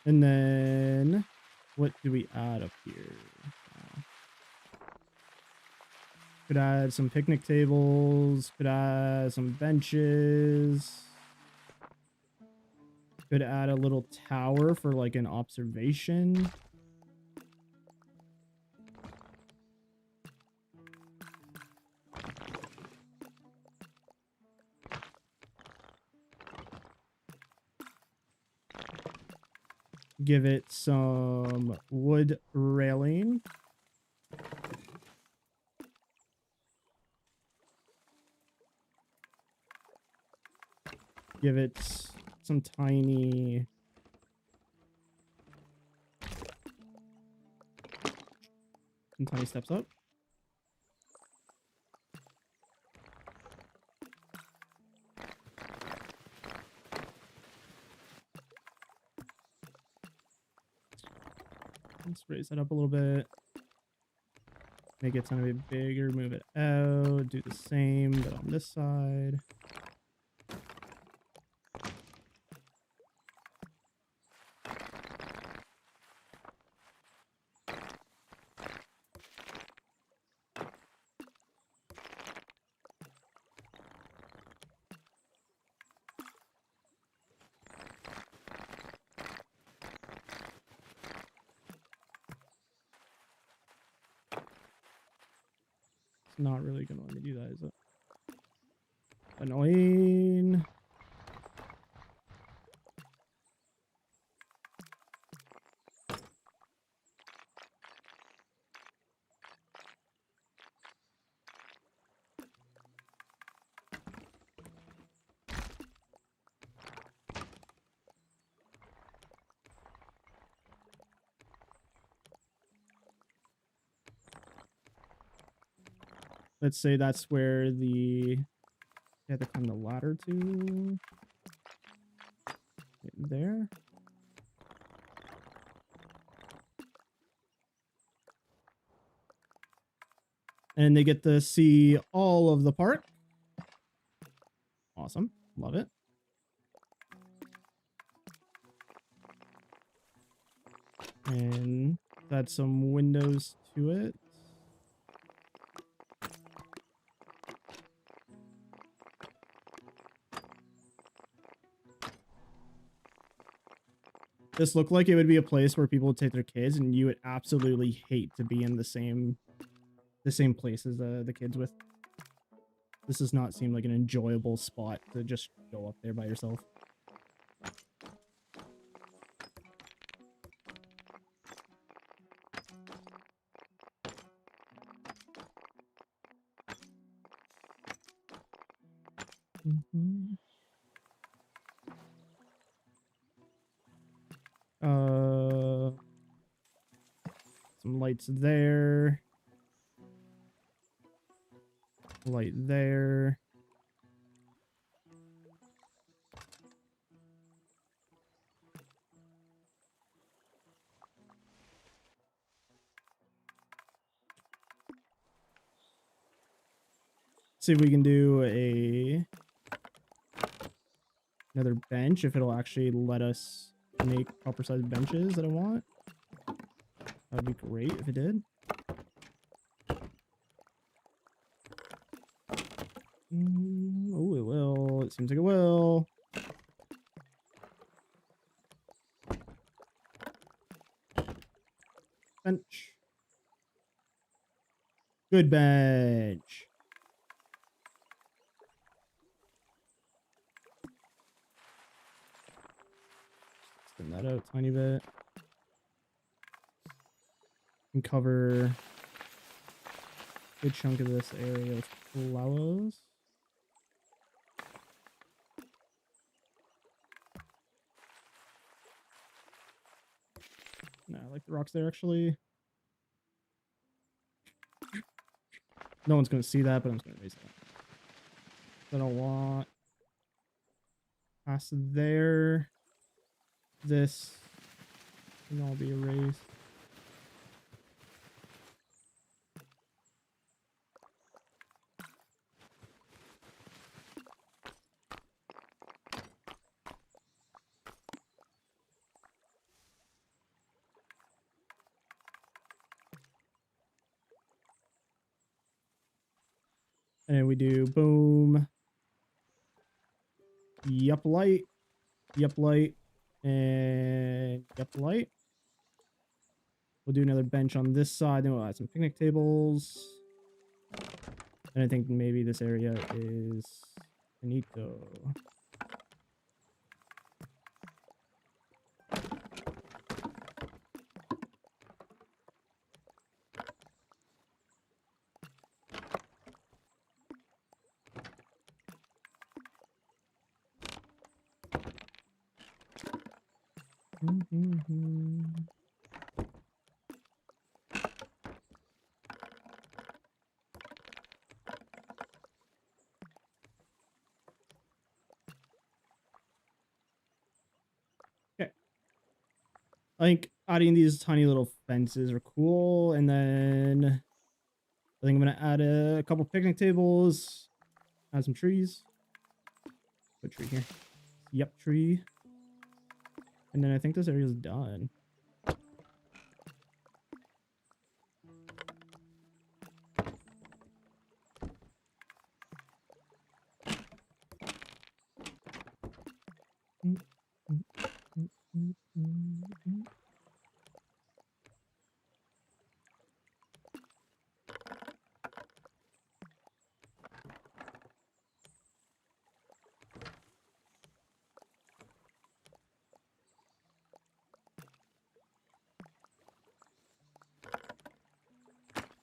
And then what do we add up here? Could add some picnic tables, could add some benches. Could add a little tower for like an observation. Give it some wood railing. Give it some tiny steps up. Let's raise that up a little bit. Make it a tiny bit bigger, move it out, do the same, but on this side. It's not really gonna let me do that, is it? Annoying. Let's say that's where you have to climb the ladder to get there. And they get to see all of the park. Awesome. Love it. And add some windows to it. This looked like it would be a place where people would take their kids, and you would absolutely hate to be in the same place as the kids with. This does not seem like an enjoyable spot to just go up there by yourself. Some lights there. Light there. See if we can do another bench, if it'll actually let us make proper sized benches that I want. That'd be great if it did. Oh, it will. It seems like it will. Bench. Good bench. Extend that out a tiny bit. And cover a good chunk of this area with flowers. No, I like the rocks there actually. No one's gonna see that, but I'm just gonna raise that. I don't want past there. This can all be erased. And we do boom. Yup light. Yup light. And yup light. We'll do another bench on this side. Then we'll add some picnic tables. And I think maybe this area is finito. Okay. I think adding these tiny little fences are cool. And then I think I'm going to add a couple picnic tables, add some trees. Put a tree here. Yep, tree. And then I think this area is done.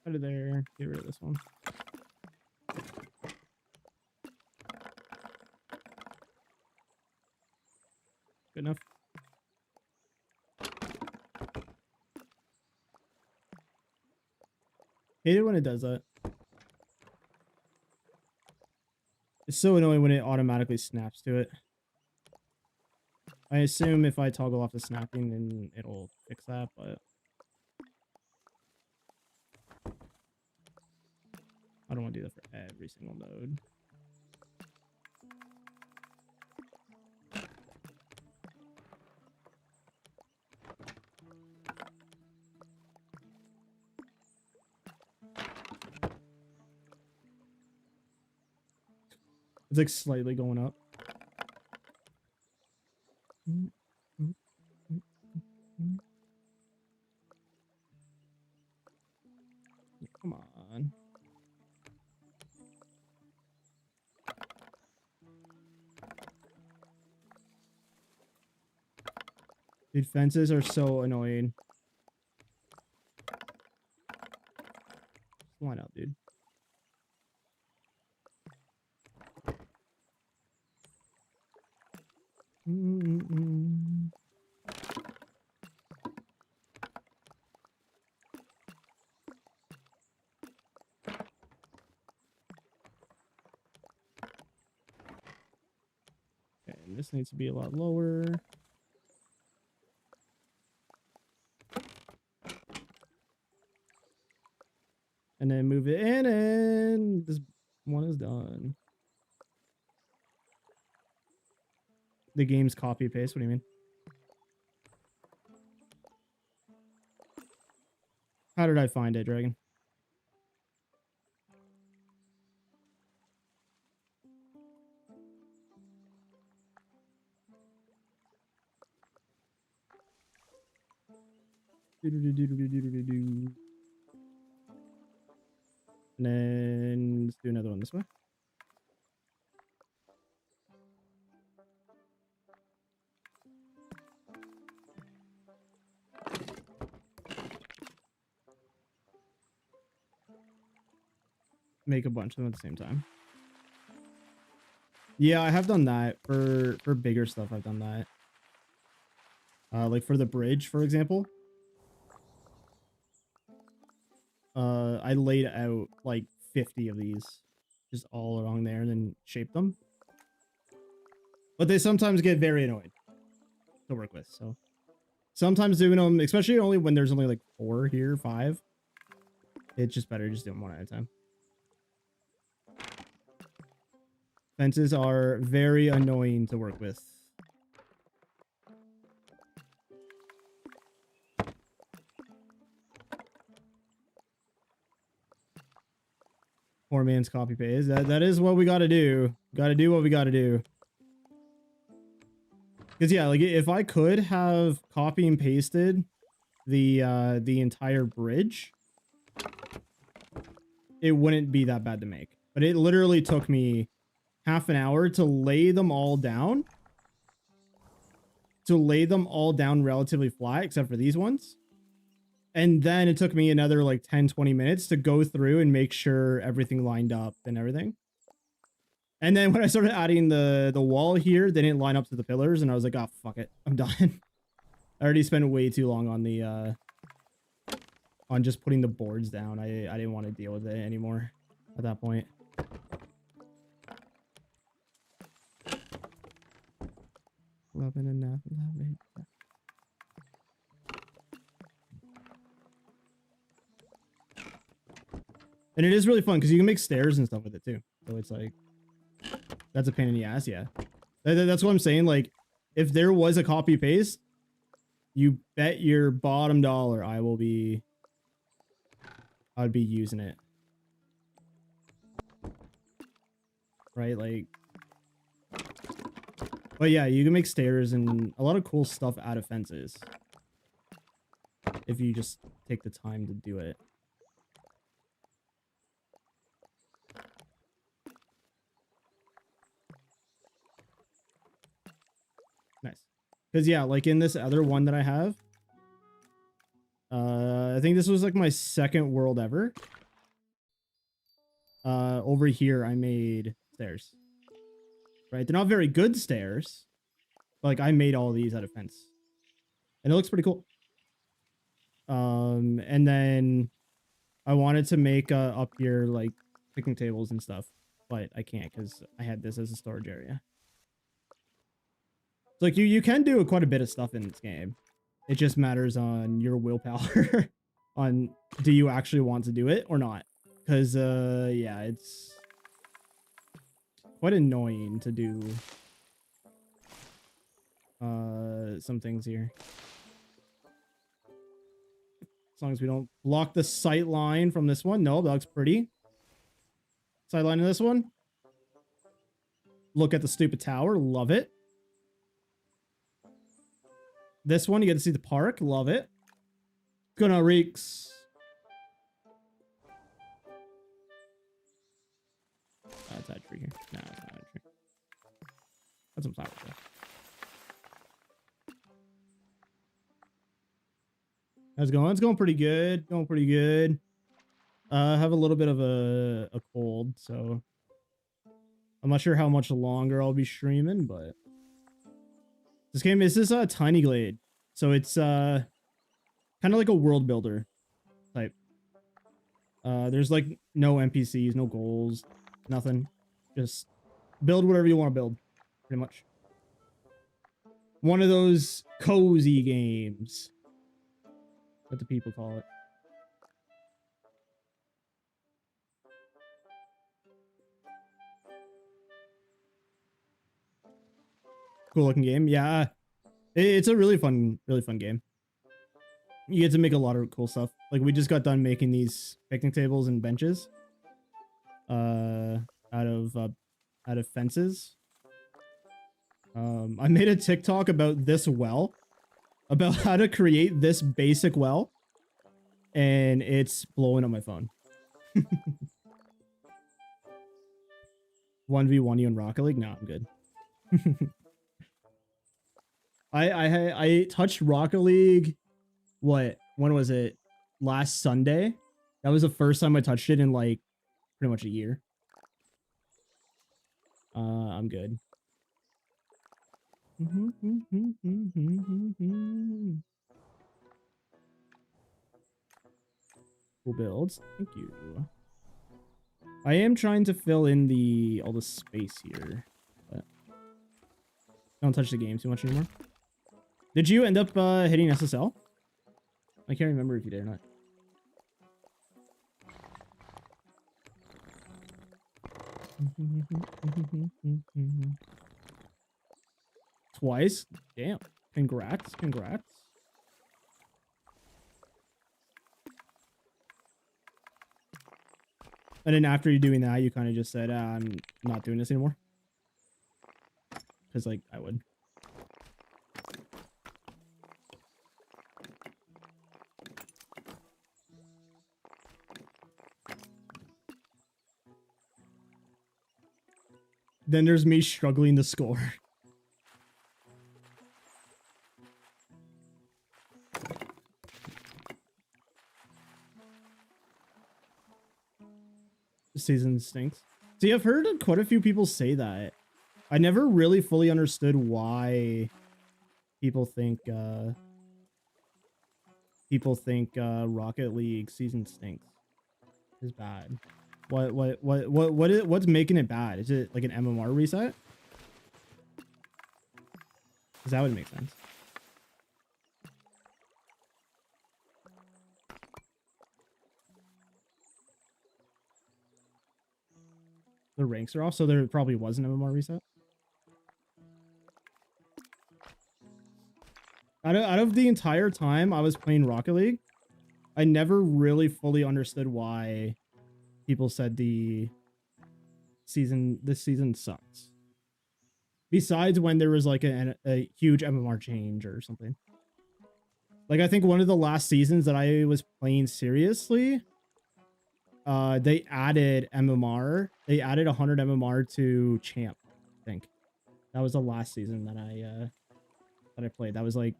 Out of there. Get rid of this one. Good enough. Hate it when it does that. It's so annoying when it automatically snaps to it. I assume if I toggle off the snapping, then it'll fix that, but I don't want to do that for every single node. It's like slightly going up. Come on. Dude, fences are so annoying. Line up, dude. Okay, and this needs to be a lot lower. And then move it in, and this one is done. The game's copy paste. What do you mean? How did I find it, Dragon? And then let's do another one this way. Make a bunch of them at the same time. Yeah, I have done that for bigger stuff. I've done that. Like for the bridge, for example. I laid out like 50 of these just all along there and then shaped them. But they sometimes get very annoying to work with. So sometimes doing them, especially only when there's only like 4 here, 5, it's just better just doing one at a time. Fences are very annoying to work with. Poor man's copy paste. That is what we got to do. Got to do what we got to do. Because yeah, like if I could have copy and pasted the entire bridge, it wouldn't be that bad to make. But it literally took me half an hour to lay them all down. To lay them all down relatively flat, except for these ones. And then it took me another like 10-20 minutes to go through and make sure everything lined up and everything. And then when I started adding the wall here, they didn't line up to the pillars, and I was like, oh, fuck it. I'm done. I already spent way too long on the on just putting the boards down. I didn't want to deal with it anymore at that point. Loving enough, loving. And it is really fun because you can make stairs and stuff with it too. So it's like, that's a pain in the ass, yeah. That's what I'm saying. Like, if there was a copy paste, you bet your bottom dollar I'd be using it. Right, like. But yeah, you can make stairs and a lot of cool stuff out of fences. If you just take the time to do it. Nice. Because yeah, like in this other one that I have, I think this was like my second world ever. over here I made stairs. Right? They're not very good stairs. But like I made all these out of fence. And it looks pretty cool. And then I wanted to make up here like picnic tables and stuff, but I can't because I had this as a storage area. So like you can do quite a bit of stuff in this game. It just matters on your willpower on do you actually want to do it or not. Because yeah, it's quite annoying to do some things here. As long as we don't block the sight line from this one. No, that looks pretty. Sight line in this one. Look at the stupid tower. Love it. This one, you get to see the park. Love it. Gonna reeks. That's that tree here. No, it's not a tree. That's some flowers though. How's it going? It's going pretty good. Going pretty good. I have a little bit of a cold, so I'm not sure how much longer I'll be streaming, but this game is this Tiny Glade. So it's kind of like a world builder type. There's like no NPCs, no goals, nothing. Just build whatever you want to build, pretty much. One of those cozy games, what the people call it. Cool looking game. Yeah, it's a really fun game. You get to make a lot of cool stuff. Like we just got done making these picnic tables and benches out of fences. I made a TikTok about this well, about how to create this basic well, and it's blowing up my phone. 1v1 you in Rocket League? No, I'm good. I touched Rocket League, when was it? Last Sunday. That was the first time I touched it in like pretty much a year. I'm good. Cool builds. Thank you. I am trying to fill in all the space here, but don't touch the game too much anymore. Did you end up hitting SSL? I can't remember if you did or not. Twice? Damn. Congrats. Congrats. And then after you doing that, you kind of just said, I'm not doing this anymore. Because, like, I would. Then there's me struggling to score. The season stinks. See, I've heard quite a few people say that. I never really fully understood why people think Rocket League season stinks. Is bad. What's making it bad? Is it like an MMR reset? Because that would make sense. The ranks are off, so there probably was an MMR reset. Out of the entire time I was playing Rocket League, I never really fully understood why people said this season sucks. Besides when there was like a huge MMR change or something. Like I think one of the last seasons that I was playing seriously, they added MMR. They added 100 MMR to champ, I think. That was the last season that I played. That was like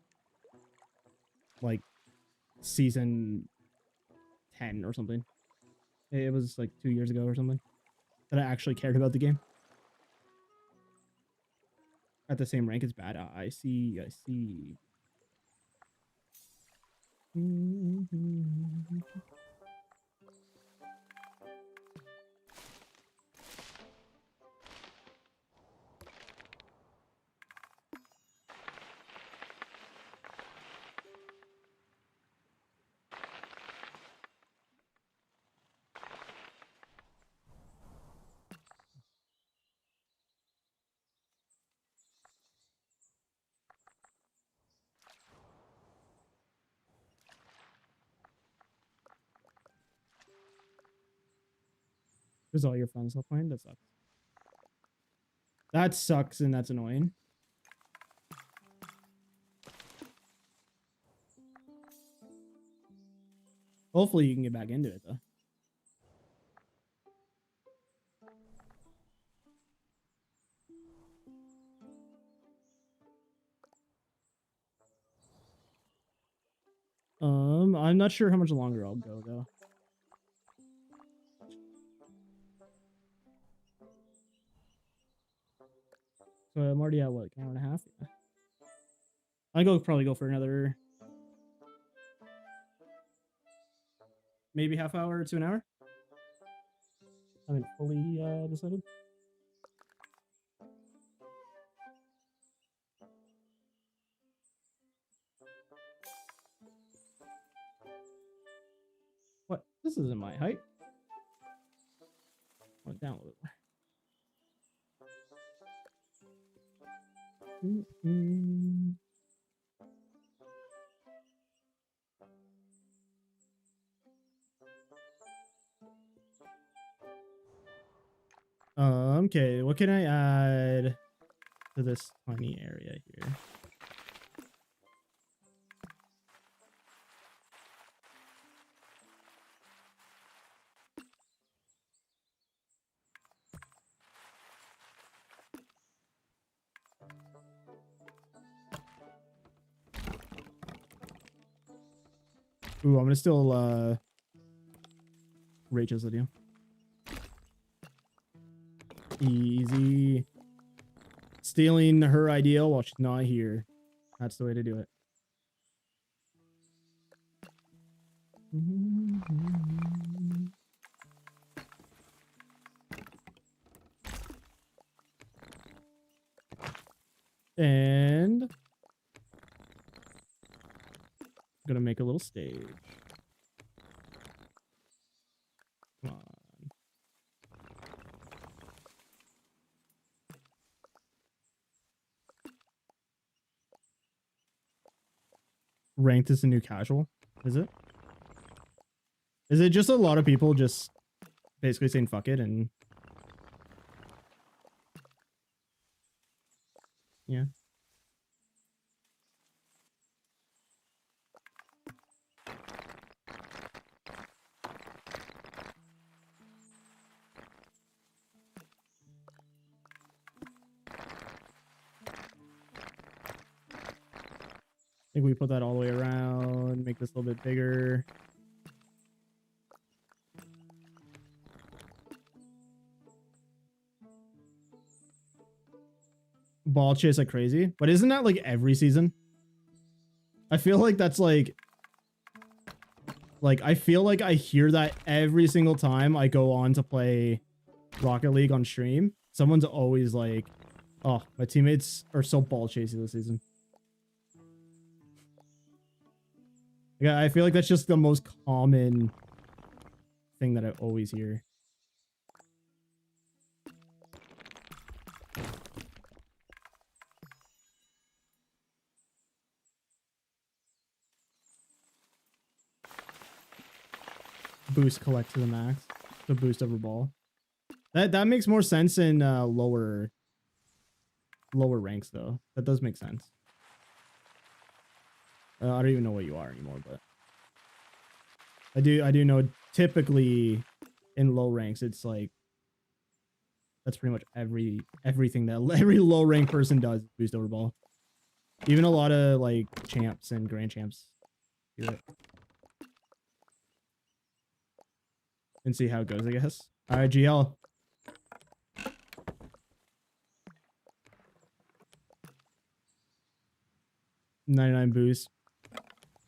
season 10 or something. It was like 2 years ago or something. that I actually cared about the game. At the same rank as bad. I see. I see. Because all your friends are playing. That sucks. That sucks, and that's annoying. Hopefully, you can get back into it though. I'm not sure how much longer I'll go though. So I'm already at what, an hour and a half? Yeah. Probably go for another maybe half hour to an hour. I haven't fully decided. What? This isn't my height. Went down a little bit more. Okay, what can I add to this tiny area here? Ooh, I'm gonna still Rachel's video. Easy. Stealing her idea while she's not here. That's the way to do it. And I'm gonna make a little stage. Come on. Ranked is the new casual, is it? Is it just a lot of people just basically saying fuck it and yeah. I think we put that all the way around, make this a little bit bigger. Ball chase like crazy, but isn't that like every season? I feel like that's like I feel like I hear that every single time I go on to play Rocket League on stream. Someone's always like, oh, my teammates are so ball chasing this season. Yeah, I feel like that's just the most common thing that I always hear. Boost collect to the max. The boost over ball. That makes more sense in lower ranks though. That does make sense. I don't even know what you are anymore, but I do know typically in low ranks it's like that's pretty much everything that every low rank person does is boost over ball. Even a lot of like champs and grand champs do it. And see how it goes, I guess. All right, GL. 99 boost.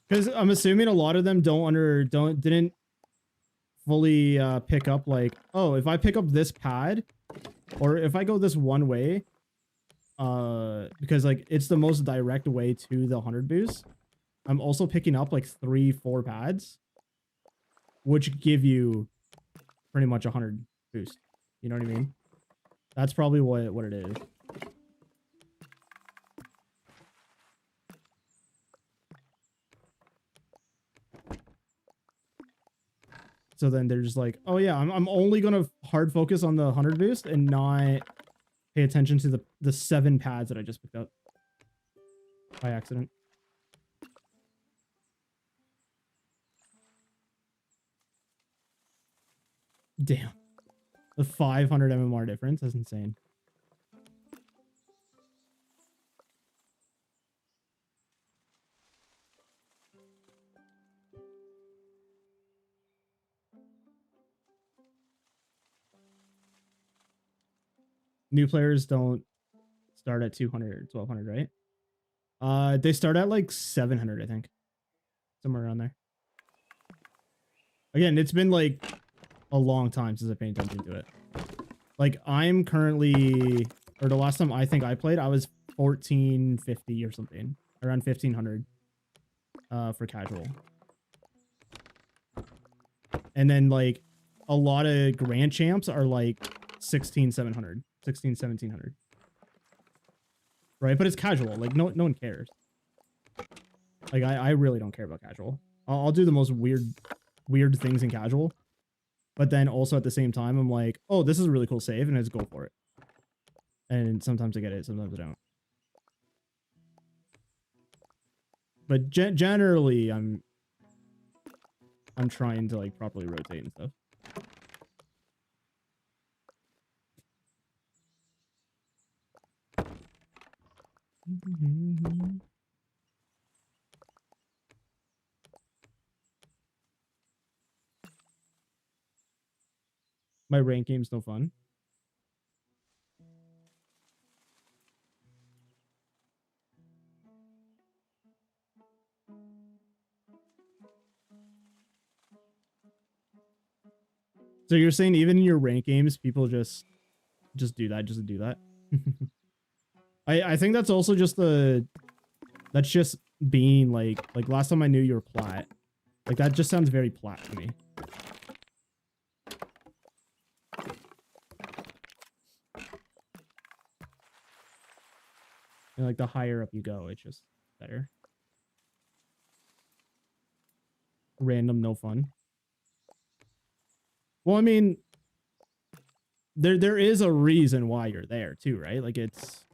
Because I'm assuming a lot of them didn't fully pick up like, oh, if I pick up this pad or if I go this one way, because like it's the most direct way to the 100 boost. I'm also picking up like 3-4 pads, which give you pretty much 100 boost. You know what I mean? That's probably what it is. So then they're just like, oh yeah, I'm only gonna hard focus on the 100 boost and not pay attention to the 7 pads that I just picked up by accident. Damn. The 500 MMR difference. That's insane. New players don't start at 200, 1200, right? They start at like 700, I think. Somewhere around there. Again, it's been like a long time since I paid attention to it. Like I'm currently, or the last time I think I played, I was 1450 or something, around 1500 for casual. And then like a lot of grand champs are like 1700, 1700. Right? But it's casual. Like no one cares. Like I really don't care about casual. I'll do the most weird things in casual. But then also at the same time, I'm like, oh, this is a really cool save, and I just go for it. And sometimes I get it, sometimes I don't. But generally, I'm trying to like properly rotate and stuff. My rank game's no fun. So you're saying even in your rank games, people just do that, just to do that? I think that's also just that's just being like last time I knew you were plat. Like that just sounds very plat to me. And like the higher up you go, it's just better. Random, no fun. Well, I mean, there is a reason why you're there too, right? Like it's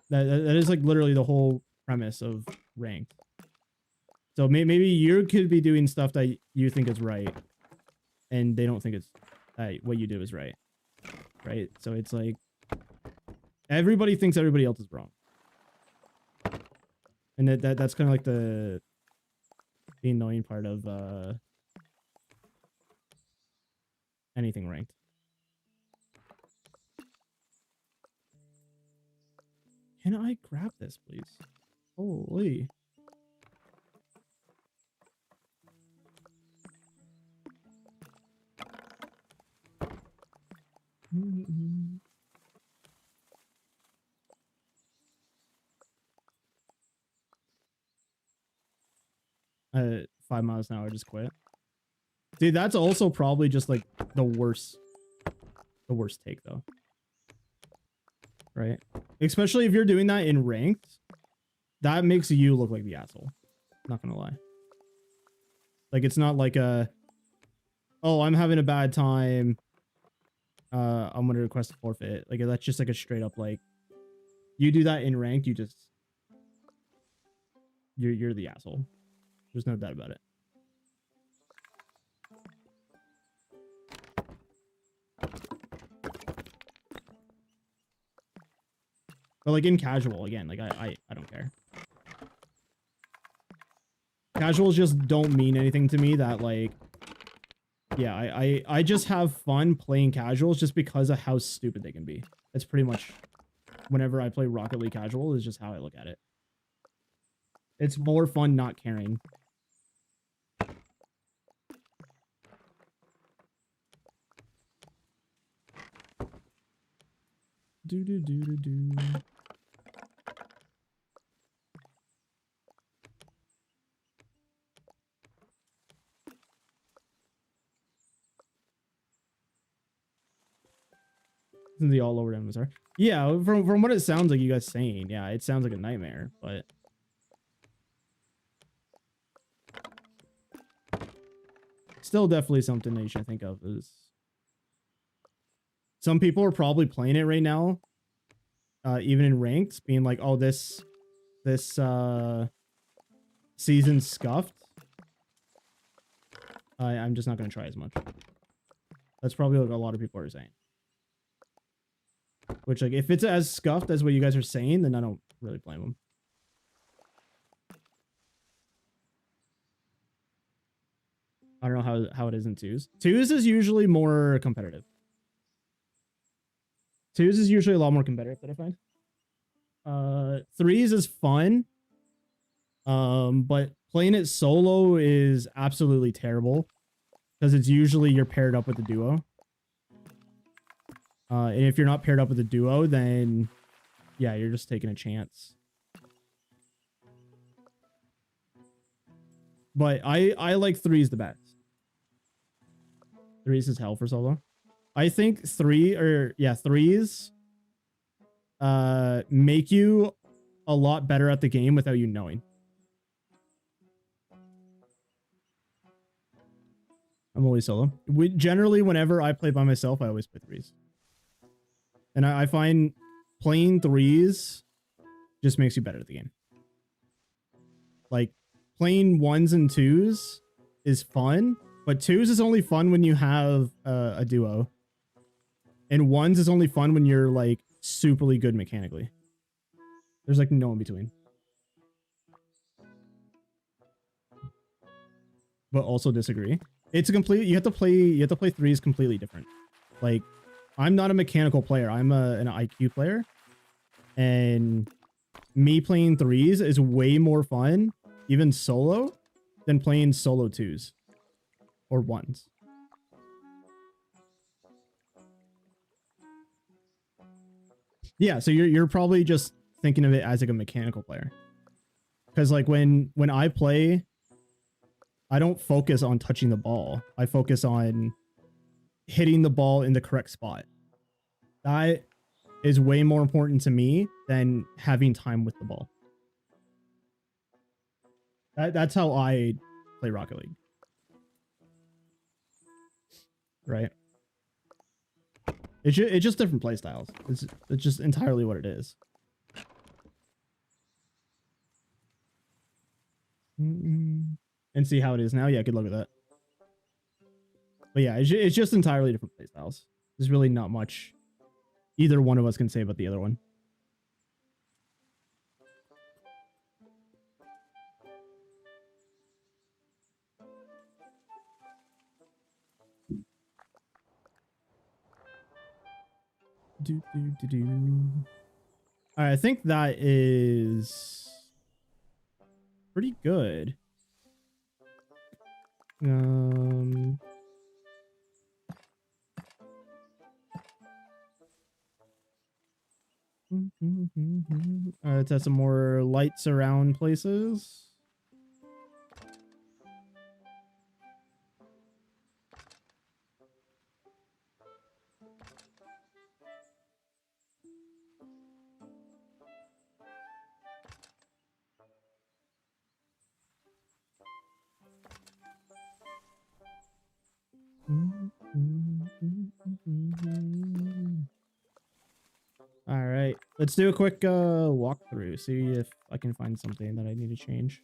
that is like literally the whole premise of ranked. So maybe you could be doing stuff that you think is right, and they don't think it's what you do is right, right? So it's like everybody thinks everybody else is wrong, and that's kind of like the annoying part of anything ranked. Can I grab this, please? Holy. Mm-hmm. 5 miles an hour, just quit. Dude, that's also probably just like the worst take though. Right? Especially if you're doing that in ranked, that makes you look like the asshole. Not gonna lie. Like it's not like oh, I'm having a bad time. I'm gonna request a forfeit. Like that's just like a straight up like you do that in ranked, you're the asshole. There's no doubt about it. But like in casual, again, like I don't care. Casuals just don't mean anything to me that like, yeah, I just have fun playing casuals just because of how stupid they can be. That's pretty much whenever I play Rocket League casual is just how I look at it. It's more fun not caring. Do do do do do. The all over him, sorry. Yeah, from what it sounds like you guys saying, yeah, it sounds like a nightmare, but still definitely something that you should think of. Is some people are probably playing it right now, even in ranked, being like, oh, this season's scuffed. I'm just not gonna try as much. That's probably what a lot of people are saying. Which, like, if it's as scuffed as what you guys are saying, then I don't really blame them. I don't know how it is in twos. Twos is usually more competitive. Twos is usually a lot more competitive that I find. Threes is fun. But playing it solo is absolutely terrible because it's usually you're paired up with a duo. And if you're not paired up with a duo, then yeah, you're just taking a chance. But I like threes the best. Threes is hell for solo. I think threes make you a lot better at the game without you knowing. I'm always solo. Generally, whenever I play by myself, I always play threes. And I find playing threes just makes you better at the game. Like, playing ones and twos is fun, but twos is only fun when you have a duo. And ones is only fun when you're, like, superly good mechanically. There's, like, no in between. But also disagree. It's a complete, you have to play threes completely different. Like, I'm not a mechanical player. I'm an IQ player. And me playing threes is way more fun, even solo, than playing solo twos or ones. Yeah, so you're probably just thinking of it as like a mechanical player. Because like when I play, I don't focus on touching the ball. I focus on hitting the ball in the correct spot. That is way more important to me than having time with the ball. That's how I play Rocket League. Right? It's just different play styles. It's just entirely what it is. And see how it is now. Yeah, good luck with that. But yeah, it's just entirely different play styles. There's really not much either one of us can say about the other one. All right, I think that is pretty good. Let's have some more lights around places. All right, let's do a quick walkthrough. See if I can find something that I need to change.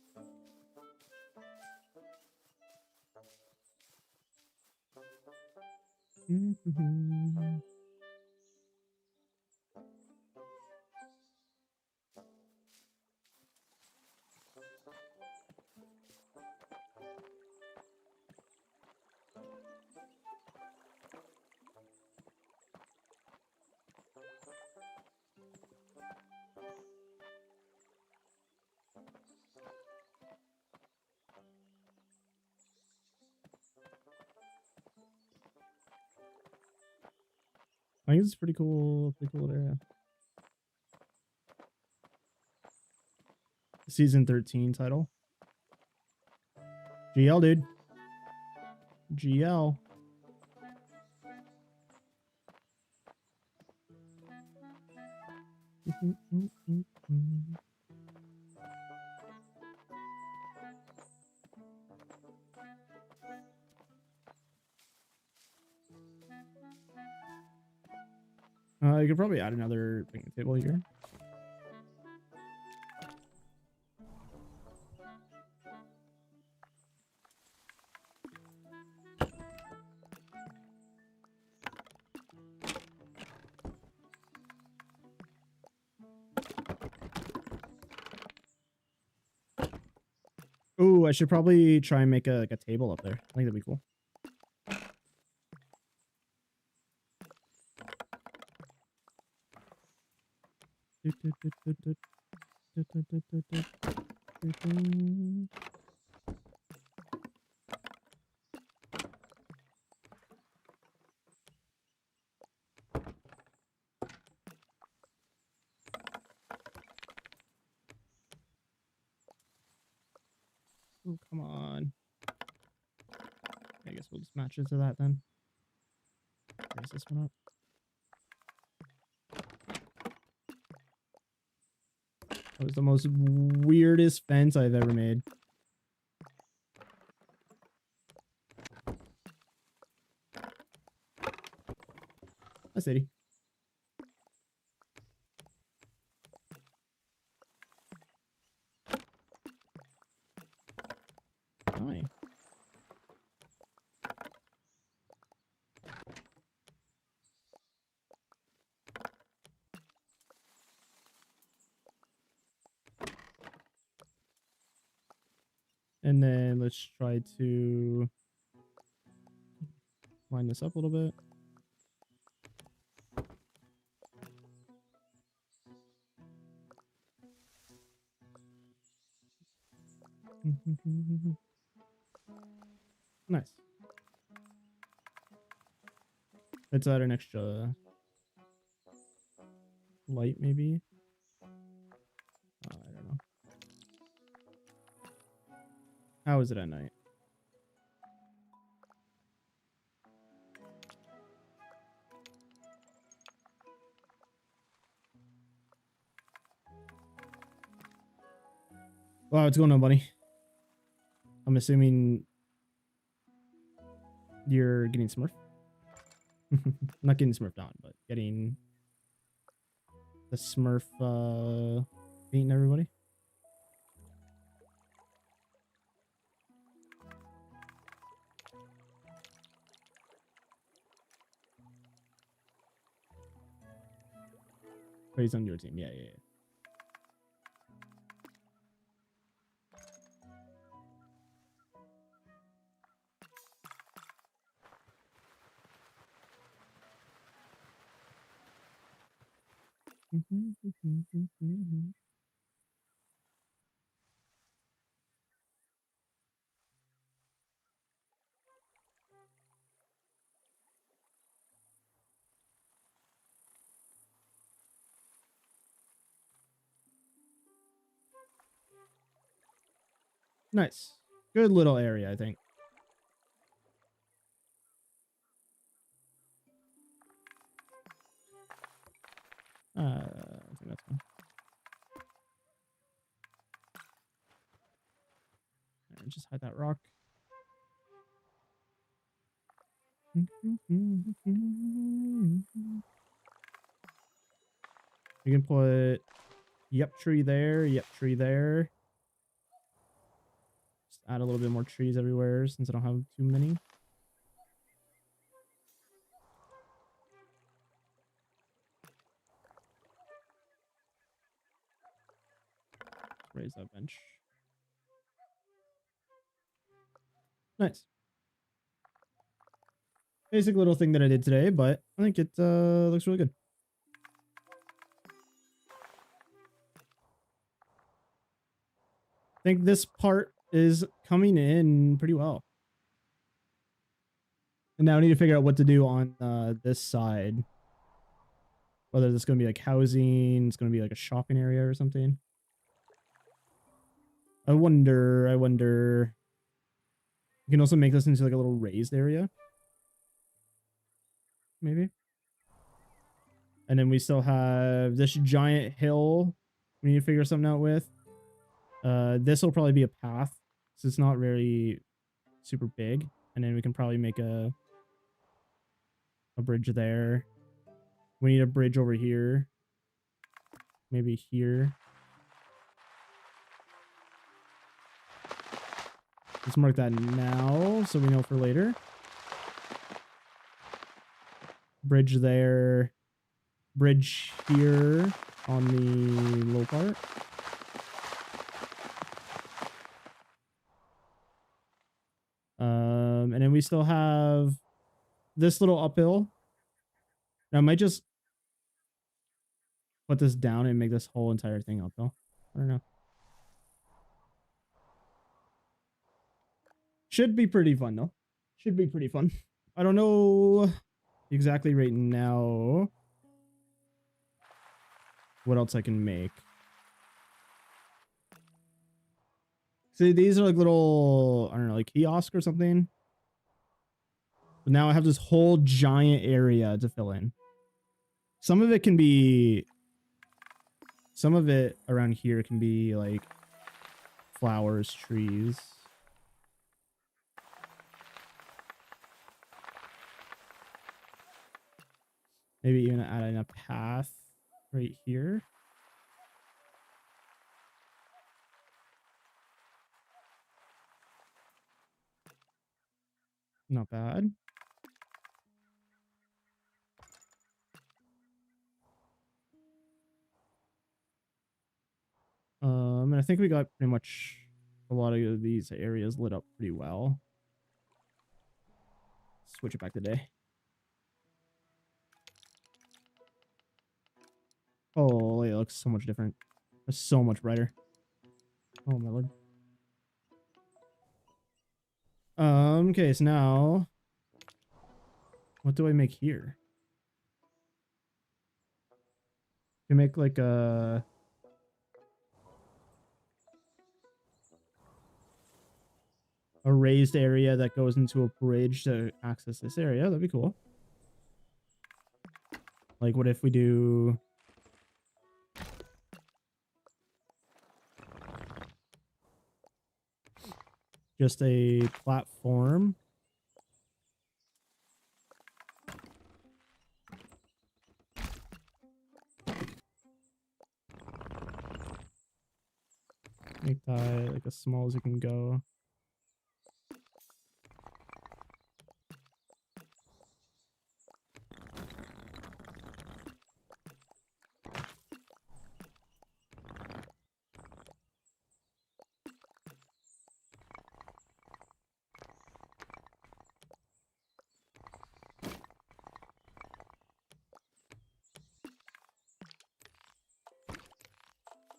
I think it's pretty cool area. Season 13 title. GL, dude. GL. You could probably add another picnic table here. Ooh, I should probably try and make a table up there. I think that'd be cool. Oh, come on. I guess we'll just match it to that then. Raise this one up. That was the most weirdest fence I've ever made. Hi, Sadie. Hi. And then let's try to line this up a little bit. Nice. Let's add an extra light, maybe. I don't know. How is it at night? Wow, what's going on, buddy? I'm assuming you're getting Smurf. Not getting Smurfed on, but getting the Smurf beating everybody. But he's on your team. Yeah, yeah, yeah. Nice. Good little area, I think. I think that's fine. Right, just hide that rock. You can put yep tree there, yep tree there. Just add a little bit more trees everywhere since I don't have too many. Raise that bench. Nice. Basic little thing that I did today, but I think it looks really good. I think this part is coming in pretty well. And now I need to figure out what to do on this side. Whether this is going to be like housing, it's going to be like a shopping area or something. I wonder. You can also make this into like a little raised area. Maybe. And then we still have this giant hill we need to figure something out with. This will probably be a path. So it's not very super big. And then we can probably make a bridge there. We need a bridge over here. Maybe here. Let's mark that now so we know for later. Bridge there. Bridge here on the low part. And then we still have this little uphill. Now I might just put this down and make this whole entire thing uphill. I don't know. Should be pretty fun though. Should be pretty fun. I don't know exactly right now what else I can make. See, these are like little, I don't know, like kiosk or something. But now I have this whole giant area to fill in. Some of it can be, some of it around here can be like flowers, trees. Maybe even add in a path right here. Not bad. And I think we got pretty much a lot of these areas lit up pretty well. Switch it back to day. Oh, it looks so much different. It's so much brighter. Oh my lord. Okay, so now what do I make here? You make like a raised area that goes into a bridge to access this area. That'd be cool. Like, what if we do just a platform? Make that like as small as it can go.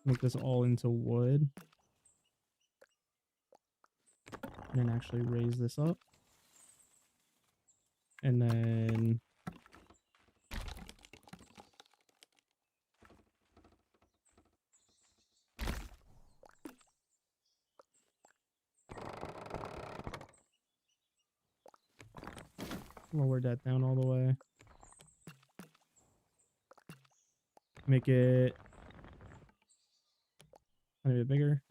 Make this all into wood. And then actually raise this up. And then lower that down all the way. Make it a bit bigger.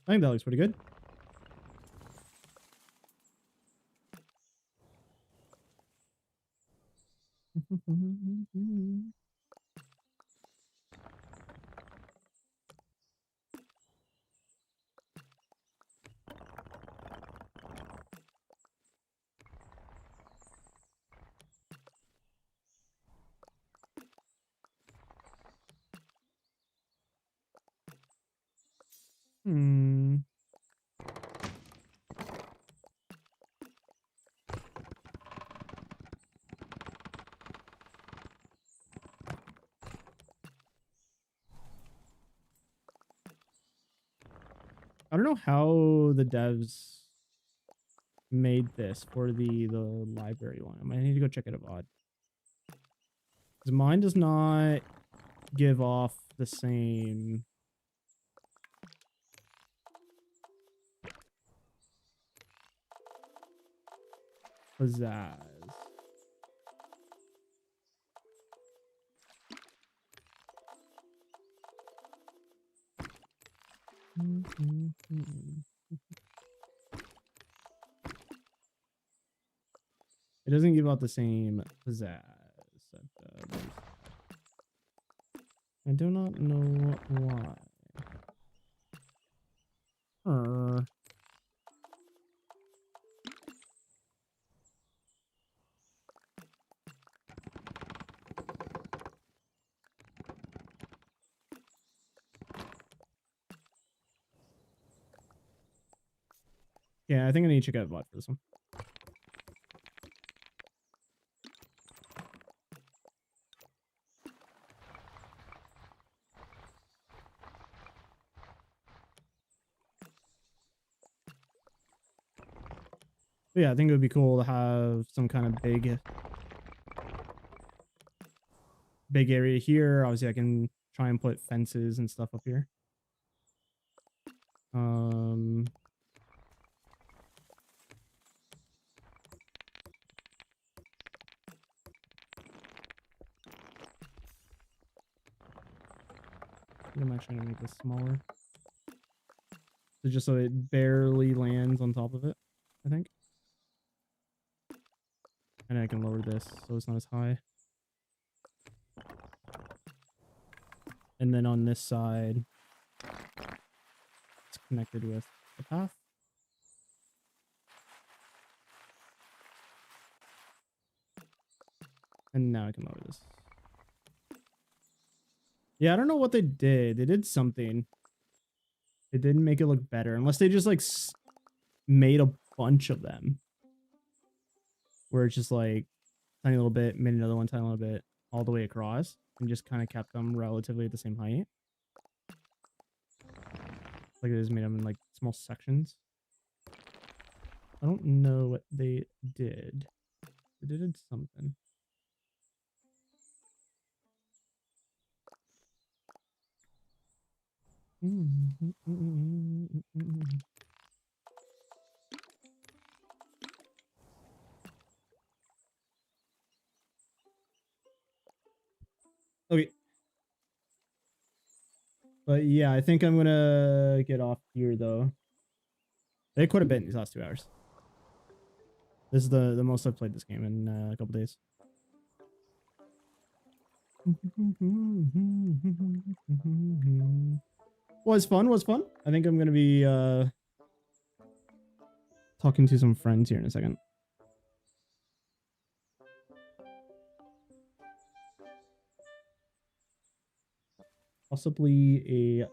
I think that looks pretty good. Hmm. I don't know how the devs made this for the library one. I might need to go check it out. Because mine does not give off the same pizzazz. It doesn't give out the same pizzazz. I do not know why. Yeah, I think I need to check out VOD for this one. But yeah, I think it would be cool to have some kind of big area here. Obviously, I can try and put fences and stuff up here. I'm actually gonna make this smaller. So just so it barely lands on top of it, I think. And I can lower this so it's not as high. And then on this side, it's connected with the path. And now I can lower this. Yeah, I don't know what they did. They did something. They didn't make it look better. Unless they just like made a bunch of them. Where it's just like tiny little bit, made another one, tiny little bit, all the way across. And just kind of kept them relatively at the same height. Like they just made them in like small sections. I don't know what they did. They did something. Okay. But yeah, I think I'm gonna get off here though. They quite a bit in these last 2 hours. This is the most I've played this game in a couple days. Was fun. I think I'm gonna be talking to some friends here in a second. Possibly a